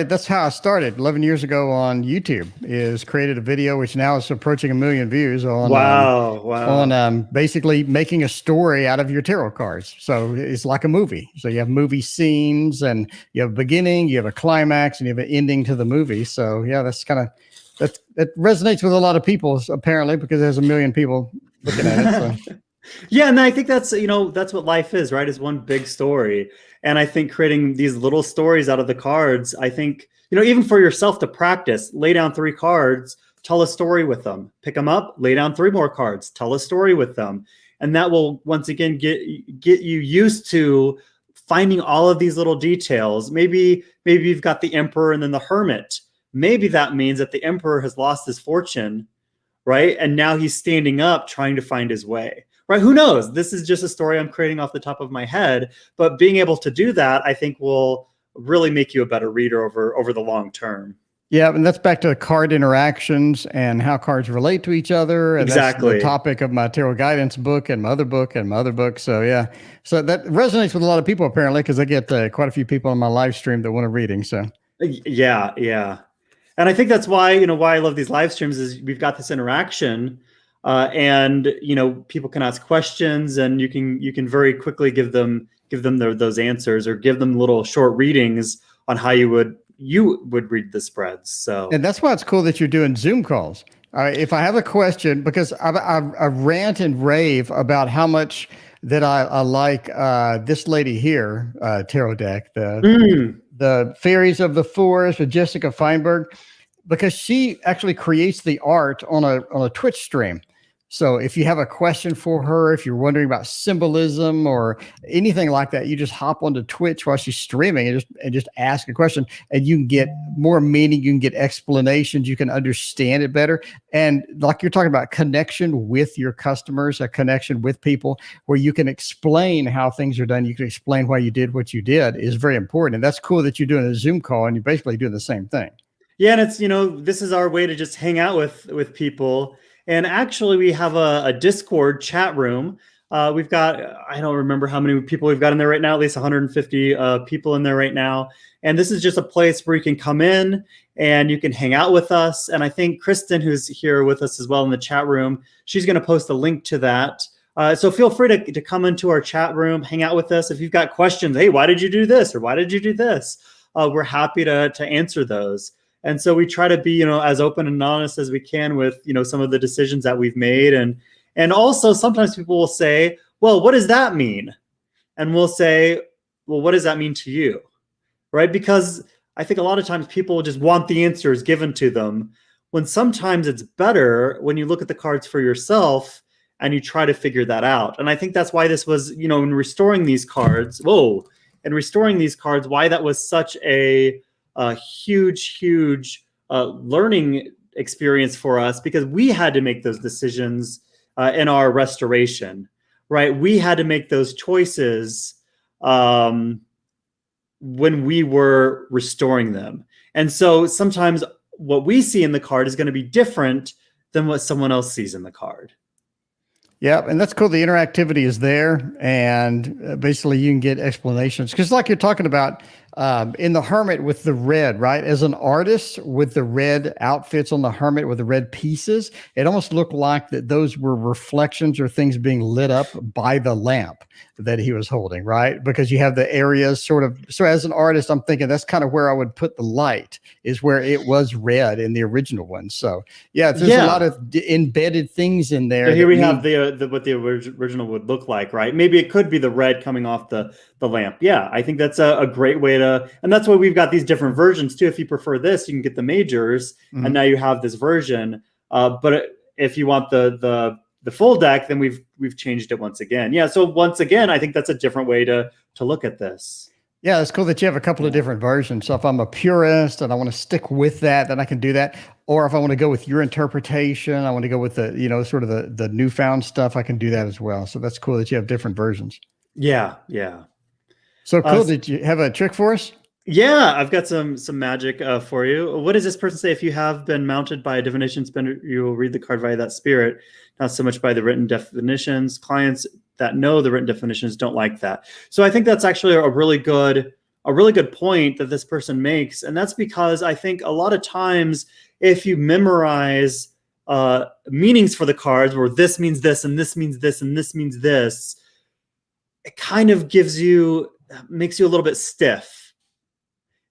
that's how I started 11 years ago on YouTube, is created a video which now is approaching 1 million views on on basically making a story out of your tarot cards. So it's like a movie. So you have movie scenes, and you have a beginning, you have a climax, and you have an ending to the movie. So yeah, that resonates with a lot of people, apparently, because there's 1 million people looking at it. So. Yeah, and I think that's what life is, right? Is one big story. And I think creating these little stories out of the cards, I think, even for yourself to practice, lay down 3 cards, tell a story with them, pick them up, lay down 3 more cards, tell a story with them. And that will once again get you used to finding all of these little details. Maybe you've got the Emperor and then the Hermit. Maybe that means that the Emperor has lost his fortune, right? And now he's standing up trying to find his way. Right? Who knows? This is just a story I'm creating off the top of my head, but being able to do that, I think, will really make you a better reader over the long term. Yeah, and that's back to card interactions and how cards relate to each other. And exactly. That's the topic of my tarot guidance book and my other book and my other book. So yeah, so that resonates with a lot of people, apparently, because I get quite a few people on my live stream that want a reading. So yeah. And I think that's why, why I love these live streams is we've got this interaction. And people can ask questions, and you can very quickly give them those answers, or give them little short readings on how you would read the spreads. So, and that's why it's cool that you're doing Zoom calls. If I have a question, because I rant and rave about how much that I like this lady here tarot deck, the Fairies of the Forest with Jessica Feinberg, because she actually creates the art on a Twitch stream. So if you have a question for her, if you're wondering about symbolism or anything like that, you just hop onto Twitch while she's streaming and just ask a question, and you can get more meaning. You can get explanations. You can understand it better. And like you're talking about, connection with your customers, a connection with people where you can explain how things are done. You can explain why you did what you did is very important. And that's cool that you're doing a Zoom call and you're basically doing the same thing. Yeah. And it's, this is our way to just hang out with people. And actually, we have a Discord chat room We've got, I don't remember how many people we've got in there right now, at least 150 people in there right now. And this is just a place where you can come in and you can hang out with us. And I think Krisztin, who's here with us as well in the chat room, she's going to post a link to that. So feel free to come into our chat room, hang out with us. If you've got questions, hey, why did you do this? Or why did you do this? We're happy to answer those. And so we try to be, as open and honest as we can with, some of the decisions that we've made. And also sometimes people will say, well, what does that mean? And we'll say, well, what does that mean to you? Right? Because I think a lot of times people just want the answers given to them, when sometimes it's better when you look at the cards for yourself and you try to figure that out. And I think that's why this was, in restoring these cards, why that was such a huge learning experience for us, because we had to make those decisions in our restoration, right? We had to make those choices when we were restoring them. And so sometimes what we see in the card is going to be different than what someone else sees in the card. Yeah, and that's cool. The interactivity is there, and basically you can get explanations. Because like you're talking about in the Hermit with the red, right? As an artist with the red outfits on the Hermit with the red pieces, it almost looked like that those were reflections or things being lit up by the lamp that he was holding, right? Because you have the areas sort of, so as an artist, I'm thinking that's kind of where I would put the light, is where it was red in the original one. So yeah, there's a lot of embedded things in there. So here we have what the original would look like, right? Maybe it could be the red coming off the lamp. Yeah, I think that's a great way to, and that's why we've got these different versions too. If you prefer this, you can get the majors, and now you have this version. But if you want the full deck, then we've changed it once again. Yeah, so once again, I think that's a different way to look at this. Yeah, it's cool that you have a couple of different versions. So if I'm a purist and I want to stick with that, then I can do that. Or if I want to go with your interpretation, I want to go with the, sort of the newfound stuff, I can do that as well. So that's cool that you have different versions. Yeah. So cool. Did you have a trick for us? Yeah, I've got some magic for you. What does this person say? If you have been mounted by a divination spender, you will read the card via that spirit, not so much by the written definitions. Clients that know the written definitions don't like that. So I think that's actually a really good point that this person makes. And that's because I think a lot of times if you memorize meanings for the cards, where this means this and this means this and this means this, it kind of makes you a little bit stiff,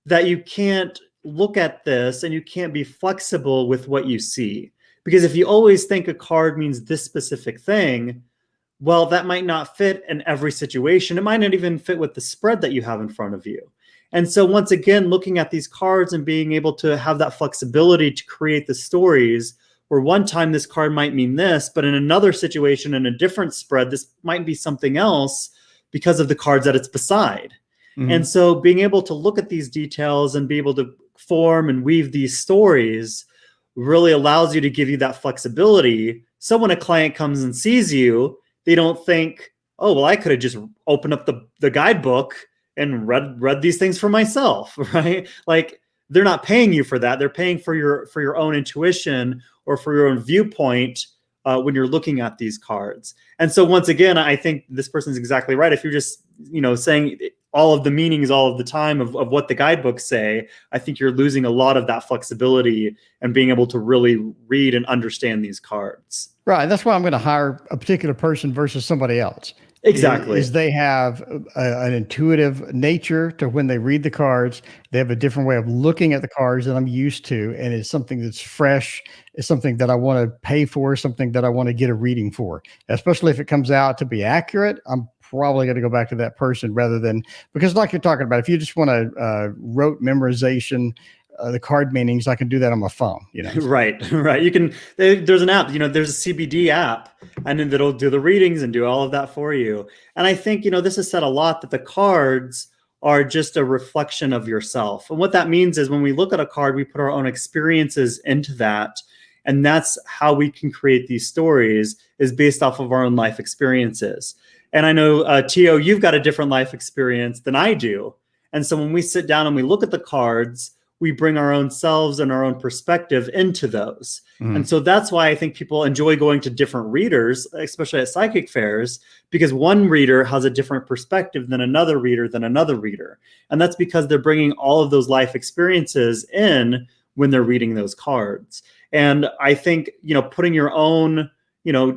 that you can't look at this and you can't be flexible with what you see. Because if you always think a card means this specific thing, well, that might not fit in every situation. It might not even fit with the spread that you have in front of you. And so once again, looking at these cards and being able to have that flexibility to create the stories, where one time this card might mean this, but in another situation, in a different spread, this might be something else because of the cards that it's beside. Mm-hmm. And so being able to look at these details and be able to form and weave these stories really allows you to give you that flexibility. So when a client comes and sees you, they don't think, oh, well, I could have just opened up the guidebook and read these things for myself, right? Like, they're not paying you for that. They're paying for your own intuition or for your own viewpoint when you're looking at these cards. And so once again, I think this person's exactly right. If you're just, saying all of the meanings all of the time of what the guidebooks say, I think you're losing a lot of that flexibility and being able to really read and understand these cards. Right. That's why I'm going to hire a particular person versus somebody else. Exactly. Is they have an intuitive nature to when they read the cards. They have a different way of looking at the cards that I'm used to. And it's something that's fresh. It's something that I want to pay for, something that I want to get a reading for, especially if it comes out to be accurate. I'm probably going to go back to that person rather than, because like you're talking about, if you just want to rote memorization, the card meanings, I can do that on my phone, Right. You can, there's an app, there's a CBD app, and then it'll do the readings and do all of that for you. And I think, this has said a lot, that the cards are just a reflection of yourself. And what that means is when we look at a card, we put our own experiences into that. And that's how we can create these stories, is based off of our own life experiences. And I know, Tio, you've got a different life experience than I do. And so when we sit down and we look at the cards, we bring our own selves and our own perspective into those. Mm. And so that's why I think people enjoy going to different readers, especially at psychic fairs, because one reader has a different perspective than another reader than another reader. And that's because they're bringing all of those life experiences in when they're reading those cards. And I think, putting your own,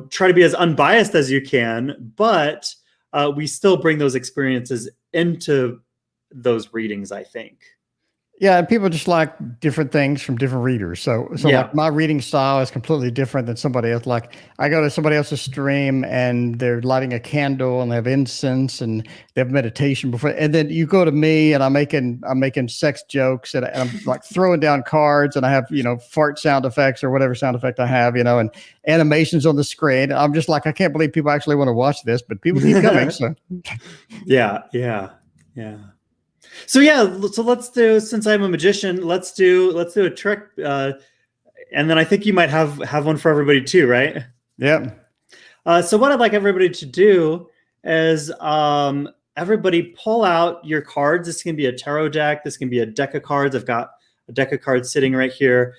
try to be as unbiased as you can, but we still bring those experiences into those readings, I think. Yeah, and people just like different things from different readers. So Yeah. like my reading style is completely different than somebody else. Like I go to somebody else's stream and they're lighting a candle and they have incense and they have meditation before. And then you go to me and I'm making sex jokes and I'm like throwing down cards and I have, fart sound effects or whatever sound effect I have, and animations on the screen. I'm just like, I can't believe people actually want to watch this, but people keep coming. So Yeah. So let's do, since I'm a magician, let's do a trick, and then I think you might have one for everybody too, right? yeah. So what I'd like everybody to do is everybody pull out your cards. This can be a tarot deck. This can be a deck of cards. I've got a deck of cards sitting right here.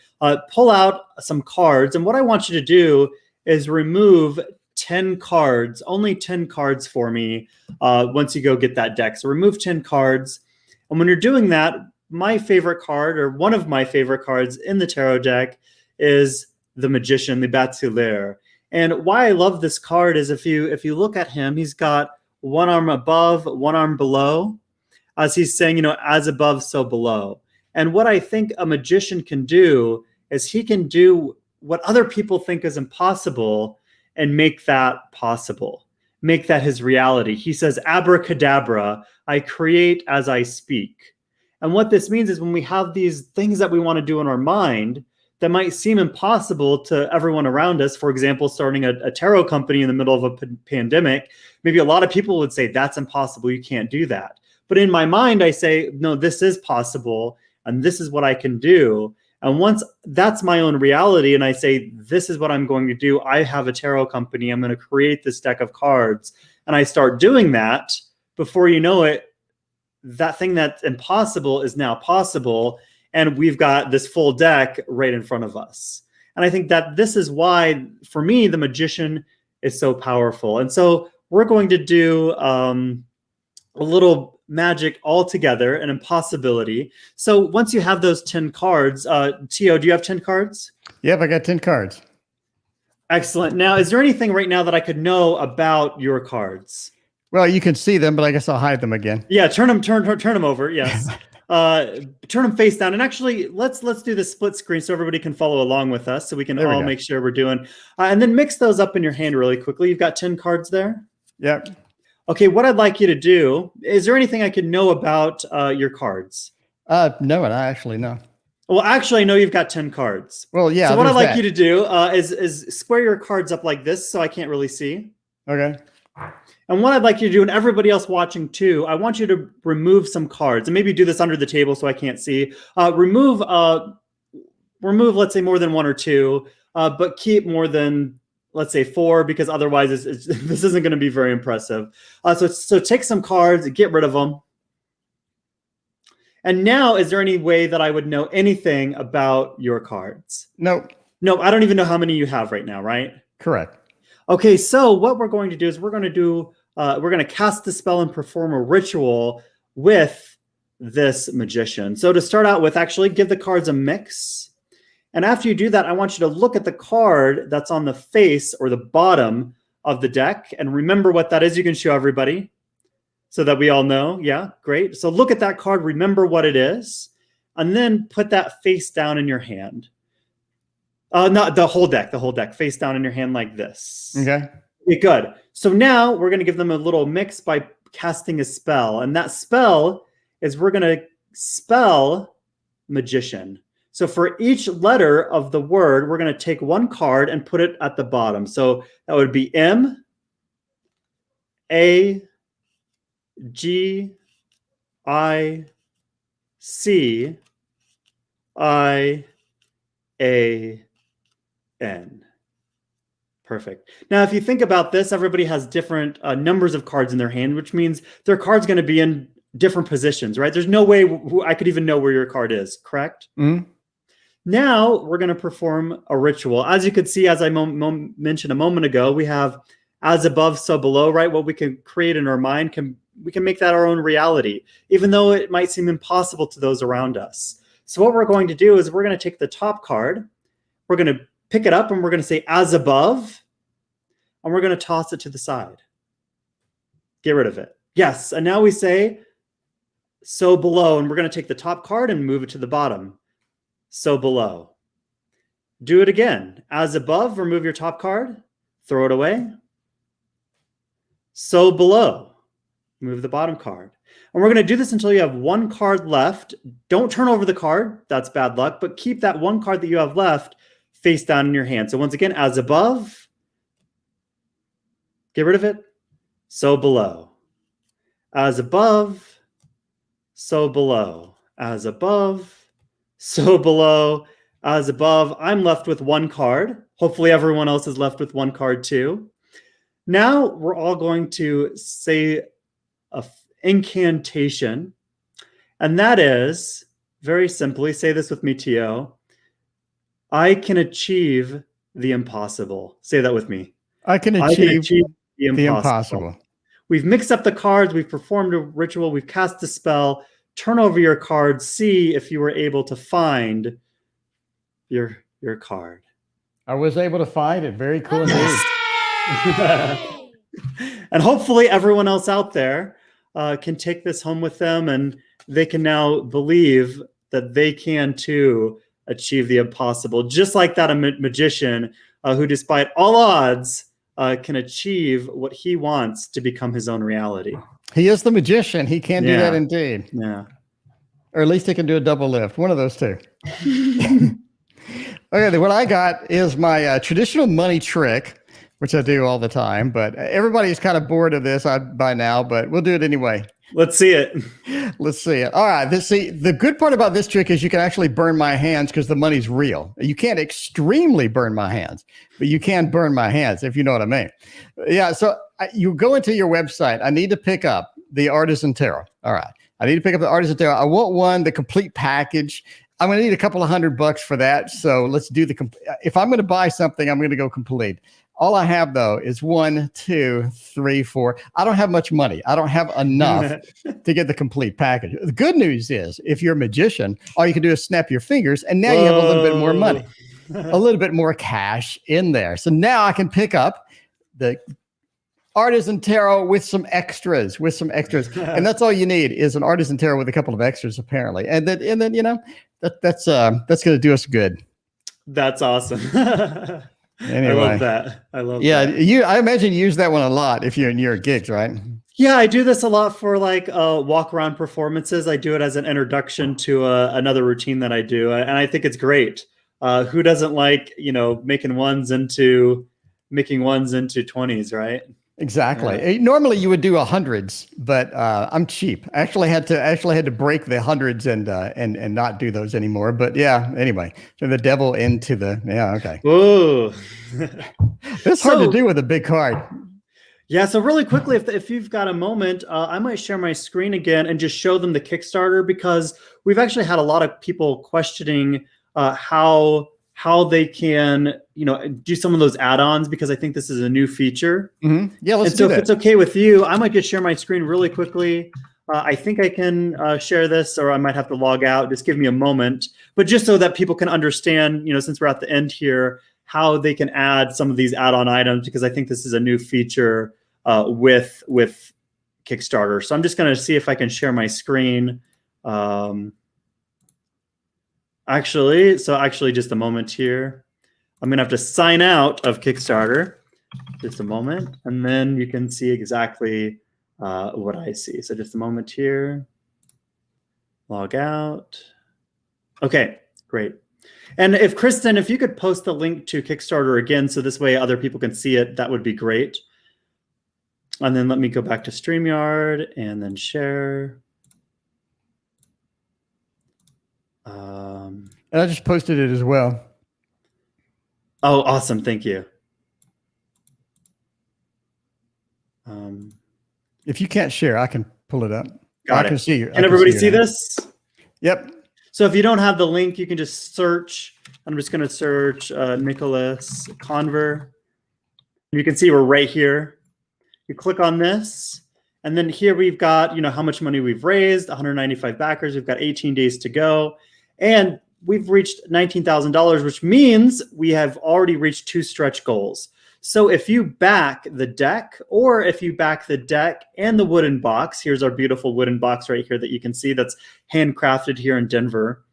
Pull out some cards, and what I want you to do is remove 10 cards, only 10 cards for me once you go get that deck. So remove 10 cards. And when you're doing that, my favorite card, or one of my favorite cards in the tarot deck, is the Magician, the Bateleur. And why I love this card is if you look at him, he's got one arm above, one arm below, as he's saying, as above, so below. And what I think a magician can do is he can do what other people think is impossible and make that possible. Make that his reality. He says, abracadabra, I create as I speak. And what this means is when we have these things that we want to do in our mind that might seem impossible to everyone around us, for example, starting a tarot company in the middle of a pandemic, maybe a lot of people would say, that's impossible, you can't do that. But in my mind, I say, no, this is possible, and this is what I can do. And once that's my own reality, and I say, this is what I'm going to do, I have a tarot company, I'm going to create this deck of cards, and I start doing that, before you know it, that thing that's impossible is now possible, and we've got this full deck right in front of us. And I think that this is why, for me, the Magician is so powerful. And so we're going to do a little magic all together, an impossibility. So once you have those 10 cards, Tio, do you have 10 cards? Yep, I got 10 cards. Excellent. Now, is there anything right now that I could know about your cards? Well, you can see them, but I guess I'll hide them again. Yeah, turn them over. Yes. Turn them face down. And actually, let's do the split screen so everybody can follow along with us, so we can all make sure we're doing. And then mix those up in your hand really quickly. You've got 10 cards there? Yep. Okay, what I'd like you to do, is there anything I can know about your cards? No, and I actually know. Well, actually, I know you've got 10 cards. Well, yeah. So what I'd like you to do is square your cards up like this, so I can't really see. Okay. And what I'd like you to do, and everybody else watching too, I want you to remove some cards, and maybe do this under the table so I can't see. Remove, let's say, more than one or two, but keep more than, let's say, 4, because otherwise this isn't going to be very impressive. So take some cards, get rid of them. And now, is there any way that I would know anything about your cards? Nope. No, I don't even know how many you have right now, right? Correct. Okay, so what we're going to do is we're going to cast the spell and perform a ritual with this Magician. So to start out with, actually give the cards a mix. And after you do that, I want you to look at the card that's on the face or the bottom of the deck. And remember what that is. You can show everybody so that we all know. Yeah, great. So look at that card, remember what it is, and then put that face down in your hand. Not the whole deck, face down in your hand like this. Okay. Okay, good. So now we're going to give them a little mix by casting a spell. And that spell is, we're going to spell Magician. So for each letter of the word, we're going to take one card and put it at the bottom. So that would be M, A, G, I, C, I, A, N. Perfect. Now, if you think about this, everybody has different numbers of cards in their hand, which means their card's going to be in different positions, right? There's no way I could even know where your card is, correct? Mm-hmm. Now we're going to perform a ritual. As you could see, as I mentioned a moment ago, we have as above, so below, right? What we can create in our mind, we can make that our own reality, even though it might seem impossible to those around us. So what we're going to do is we're going to take the top card, we're going to pick it up, and we're going to say as above, and we're going to toss it to the side. Get rid of it. Yes, and now we say so below, and we're going to take the top card and move it to the bottom. So below. Do it again. As above, remove your top card, throw it away. So below, move the bottom card. And we're going to do this until you have one card left. Don't turn over the card. That's bad luck. But keep that one card that you have left face down in your hand. So once again, as above, get rid of it. So below. As above, so below. As above, so below. As above. I'm left with one card. Hopefully everyone else is left with one card too. Now we're all going to say an incantation. And that is, very simply, say this with me, Tio. I can achieve the impossible. Say that with me. I can achieve the impossible. We've mixed up the cards. We've performed a ritual. We've cast a spell. Turn over your cards. See if you were able to find your card. I was able to find it. Very cool indeed. And hopefully everyone else out there can take this home with them, and they can now believe that they can too achieve the impossible, just like that magician who, despite all odds, can achieve what he wants to become his own reality. He is the magician. He can do that indeed. Yeah. Or at least he can do a double lift. One of those two. Okay, what I got is my traditional money trick, which I do all the time, but everybody's kind of bored of this by now, but we'll do it anyway. Let's see it. Let's see it. All right. The good part about this trick is you can actually burn my hands because the money's real. You can't extremely burn my hands, but you can burn my hands, if you know what I mean. Yeah. So you go into your website. I need to pick up the Artisan Tarot. All right. I need to pick up the Artisan Tarot. I want the complete package. I'm going to need a couple of $100 for that. So let's do if I'm going to buy something, I'm going to go complete. All I have, though, is 1, 2, 3, 4. I don't have much money. I don't have enough to get the complete package. The good news is, if you're a magician, all you can do is snap your fingers, and now you have a little bit more money, a little bit more cash in there. So now I can pick up the Artisan Tarot with some extras, and that's all you need is an Artisan Tarot with a couple of extras, apparently, and then you know that's going to do us good. That's awesome. Anyway, I love that. Yeah, I imagine you use that one a lot if you're in your gigs, right? Yeah, I do this a lot for like walk around performances. I do it as an introduction to another routine that I do, and I think it's great. Who doesn't like making ones into 20s, right? Exactly. Yeah. Normally you would do hundreds, but I'm cheap. I actually had to break the hundreds and not do those anymore. But yeah, anyway, so the devil into the okay. Ooh, it's hard to do with a big card. Yeah. So really quickly, if you've got a moment, I might share my screen again and just show them the Kickstarter, because we've actually had a lot of people questioning how they can, do some of those add-ons, because I think this is a new feature. Mm-hmm. Yeah, let's do that. So if it's okay with you, I might just share my screen really quickly. I think I can share this, or I might have to log out. Just give me a moment. But just so that people can understand, since we're at the end here, how they can add some of these add-on items, because I think this is a new feature with Kickstarter. So I'm just going to see if I can share my screen. Actually, just a moment here. I'm going to have to sign out of Kickstarter. Just a moment. And then you can see exactly what I see. So just a moment here. Log out. Okay, great. And if Krisztin, if you could post the link to Kickstarter again, so this way other people can see it, that would be great. And then let me go back to StreamYard and then share. And I just posted it as well. Oh, awesome. Thank you. If you can't share, I can pull it up. Got I can it. see you. Can everybody see this? Yep. So if you don't have the link, you can just search. I'm just going to search Nicolas Conver. You can see we're right here. You click on this, and then here we've got, you know, how much money we've raised, 195 backers. We've got 18 days to go, and we've reached $19,000, which means we have already reached 2 stretch goals. So if you back the deck, or if you back the deck and the wooden box, here's our beautiful wooden box right here that you can see that's handcrafted here in Denver.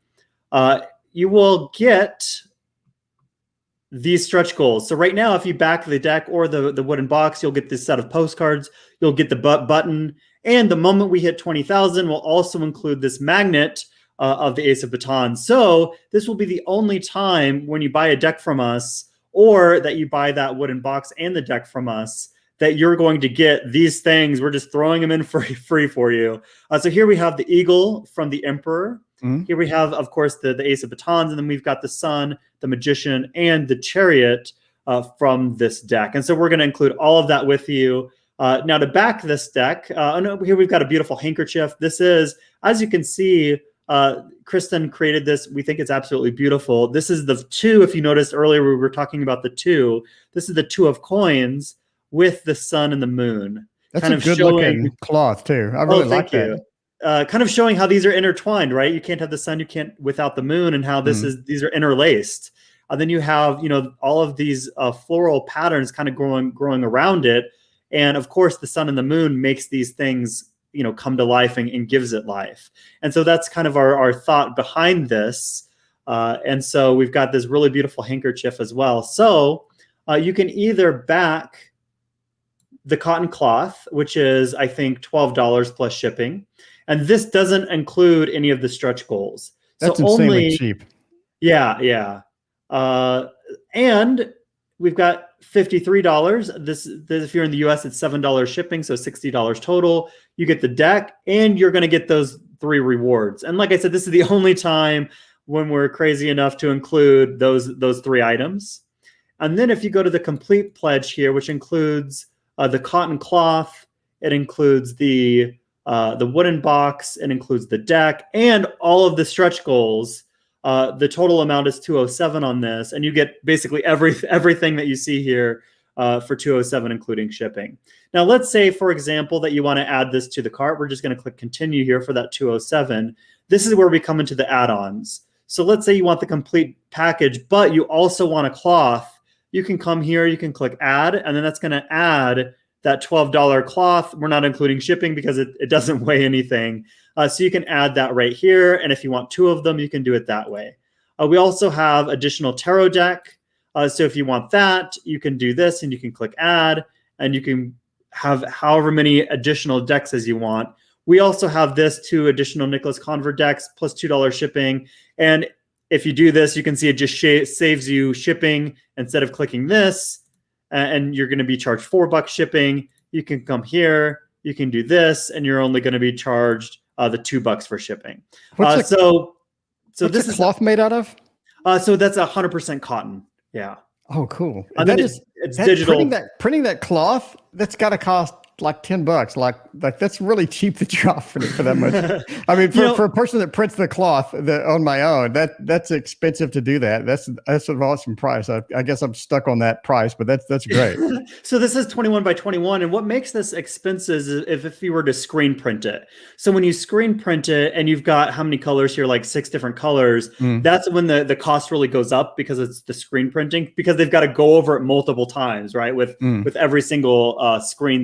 You will get these stretch goals. So right now, if you back the deck or the wooden box, you'll get this set of postcards. You'll get the button. And the moment we hit 20,000, we'll also include this magnet of the Ace of Batons. So this will be the only time when you buy a deck from us, or that you buy that wooden box and the deck from us, that you're going to get these things. We're just throwing them in free for you. So here we have the eagle from the Emperor. Mm-hmm. Here we have, of course, the Ace of Batons, and then we've got the Sun, the Magician, and the Chariot from this deck. And so we're going to include all of that with you. Now to back this deck, here we've got a beautiful handkerchief. This is, as you can see, Krisztin created this. We think it's absolutely beautiful. This is the 2, if you noticed earlier, we were talking about the 2. This is the 2 of coins with the sun and the moon. That's kind of good looking cloth too. I really like that. Kind of showing how these are intertwined, right? You can't have the sun, you can't without the moon, and how these are interlaced. Then you have, you know, all of these floral patterns kind of growing around it. And of course, the sun and the moon makes these things, you know, come to life and gives it life. And so that's kind of our thought behind this. And so we've got this really beautiful handkerchief as well. So you can either back the cotton cloth, which is, I think, $12 plus shipping. And this doesn't include any of the stretch goals. That's so insanely cheap. Yeah. And we've got $53. This if you're in the US, it's $7 shipping, so $60 total. You get the deck, and you're going to get those 3 rewards. And like I said, this is the only time when we're crazy enough to include those 3 items. And then if you go to the complete pledge here, which includes the cotton cloth, it includes the wooden box, it includes the deck, and all of the stretch goals. The total amount is $207 on this, and you get basically everything that you see here for $207, including shipping. Now, let's say, for example, that you want to add this to the cart. We're just going to click continue here for that $207. This is where we come into the add-ons. So let's say you want the complete package, but you also want a cloth. You can come here, you can click add, and then that's going to add that $12 cloth. We're not including shipping because it doesn't weigh anything. So you can add that right here. And if you want 2 of them, you can do it that way. We also have additional tarot deck. So if you want that, you can do this, and you can click add, and you can have however many additional decks as you want. We also have this 2 additional Nicolas Conver decks plus $2 shipping. And if you do this, you can see it just saves you shipping instead of clicking this, and you're going to be charged $4 shipping. You can come here, you can do this, and you're only going to be charged the $2 for shipping. What's this the cloth made out of? So that's 100% cotton. Yeah. Oh, cool. And then it's digital. Printing that cloth, that's got to cost like $10. Like that's really cheap that you're offering it for that much. I mean, for a person that prints the cloth on my own, that's expensive to do that. That's an awesome price. I guess I'm stuck on that price, but that's great. So this is 21 by 21, and what makes this expensive is if you were to screen print it. So when you screen print it, and you've got how many colors here, like 6 different colors, that's when the cost really goes up, because it's the screen printing, because they've got to go over it multiple times, right? With every single screen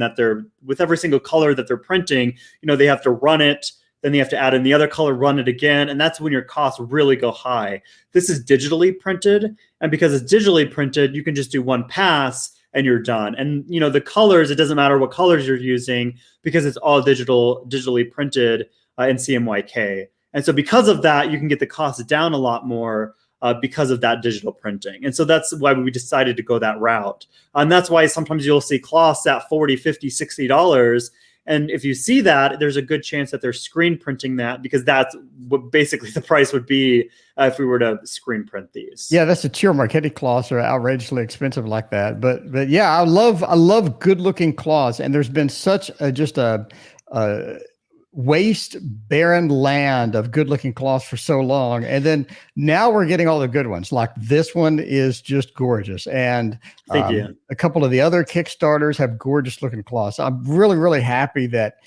with every single color that they're printing, you know, they have to run it, then they have to add in the other color, run it again, and that's when your costs really go high. This is digitally printed, and because it's digitally printed, you can just do one pass and you're done. And you know, the colors, it doesn't matter what colors you're using, because it's all digitally printed in CMYK. And so because of that, you can get the cost down a lot more because of that digital printing. And so that's why we decided to go that route. And that's why sometimes you'll see cloths at $40, $50, $60. And if you see that, there's a good chance that they're screen printing that, because that's what basically the price would be if we were to screen print these. Yeah, that's the Chiro Marchetti cloths are outrageously expensive like that. But yeah, I love good looking cloths. And there's been such a waste barren land of good looking cloths for so long. And then now we're getting all the good ones. Like this one is just gorgeous. And Thank you. a couple of the other Kickstarters have gorgeous looking cloths. I'm really, really happy that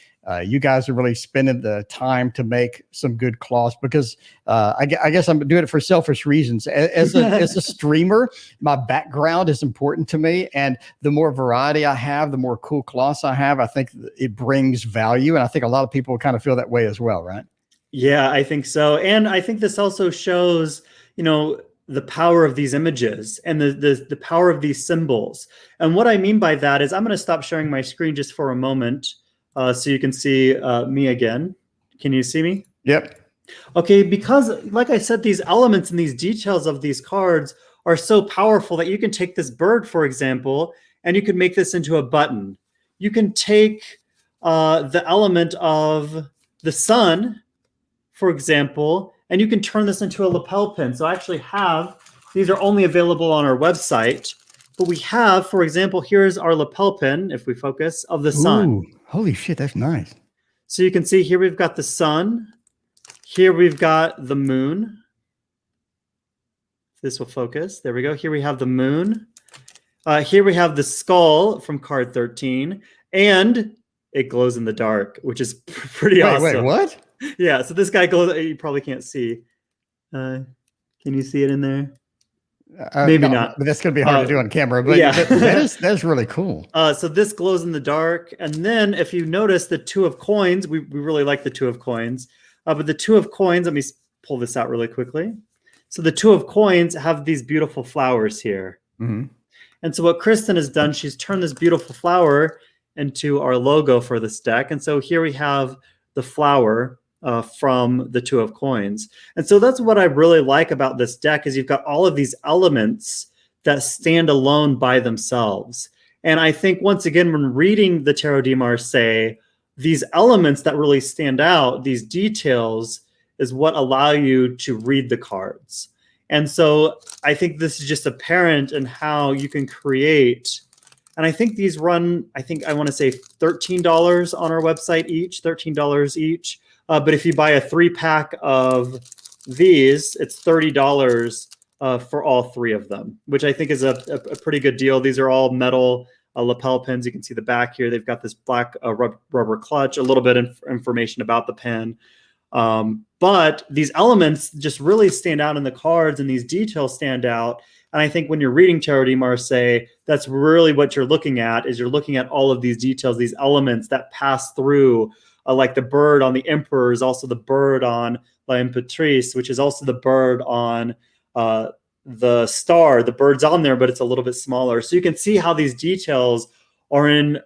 you guys are really spending the time to make some good cloths, because I guess I'm doing it for selfish reasons. As a streamer, my background is important to me, and the more variety I have, the more cool cloths I have, I think it brings value, and I think a lot of people kind of feel that way as well, right? Yeah, I think so. And I think this also shows, the power of these images and the power of these symbols. And what I mean by that is, I'm going to stop sharing my screen just for a moment. So you can see me again. Can you see me? Yep. Okay, because like I said, these elements and these details of these cards are so powerful that you can take this bird, for example, and you can make this into a button. You can take the element of the sun, for example, and you can turn this into a lapel pin. So I actually have, these are only available on our website, but we have, for example, here's our lapel pin, if we focus, of the sun. Ooh, holy shit, that's nice. So you can see here we've got the sun. Here we've got the moon. This will focus. There we go. Here we have the moon. Here we have the skull from card 13. And it glows in the dark, which is pretty awesome. Wait, what? Yeah, so this guy glows. You probably can't see. Can you see it in there? Maybe not. But that's going to be hard to do on camera. But yeah, that's really cool. So this glows in the dark. And then if you notice the two of coins, we really like the two of coins. But the two of coins, let me pull this out really quickly. So the two of coins have these beautiful flowers here. Mm-hmm. And so what Krisztin has done, she's turned this beautiful flower into our logo for this deck. And so here we have the flower from the two of coins. And so that's what I really like about this deck, is you've got all of these elements that stand alone by themselves. And I think, once again, when reading the Tarot de Marseille, these elements that really stand out, these details, is what allow you to read the cards. And so I think this is just apparent in how you can create. And I think these run, I want to say $13 on our website each, $13 each. But if you buy a 3-pack of these, it's $30 for all 3 of them, which I think is a pretty good deal. These are all metal lapel pins. You can see the back here. They've got this black rubber clutch, a little bit of information about the pin. But these elements just really stand out in the cards, and these details stand out. And I think when you're reading Tarot de Marseille, that's really what you're looking at, is you're looking at all of these details, these elements that pass through, like the bird on the Emperor is also the bird on La Imperatrice, which is also the bird on the star. The bird's on there, but it's a little bit smaller. So you can see how these details are in,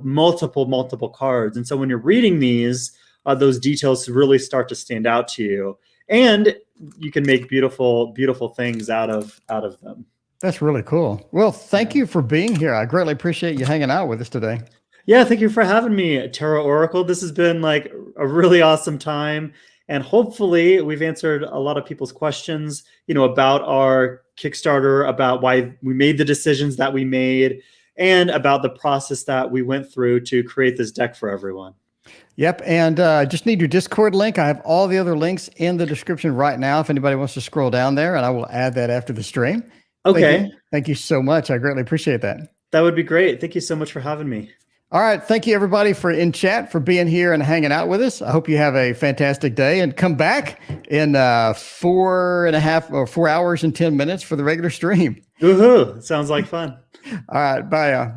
multiple cards. And so when you're reading these, those details really start to stand out to you, and you can make beautiful, beautiful things out of them. That's really cool. Well, thank you for being here. I greatly appreciate you hanging out with us today. Yeah, thank you for having me, Tarot Oracle. This has been like a really awesome time. And hopefully we've answered a lot of people's questions, about our Kickstarter, about why we made the decisions that we made, and about the process that we went through to create this deck for everyone. Yep. And just need your Discord link. I have all the other links in the description right now, if anybody wants to scroll down there, and I will add that after the stream. Okay. Thank you so much. I greatly appreciate that. That would be great. Thank you so much for having me. All right. Thank you, everybody, in chat, for being here and hanging out with us. I hope you have a fantastic day, and come back in 4 hours and 10 minutes for the regular stream. Woohoo. Sounds like fun. All right. Bye.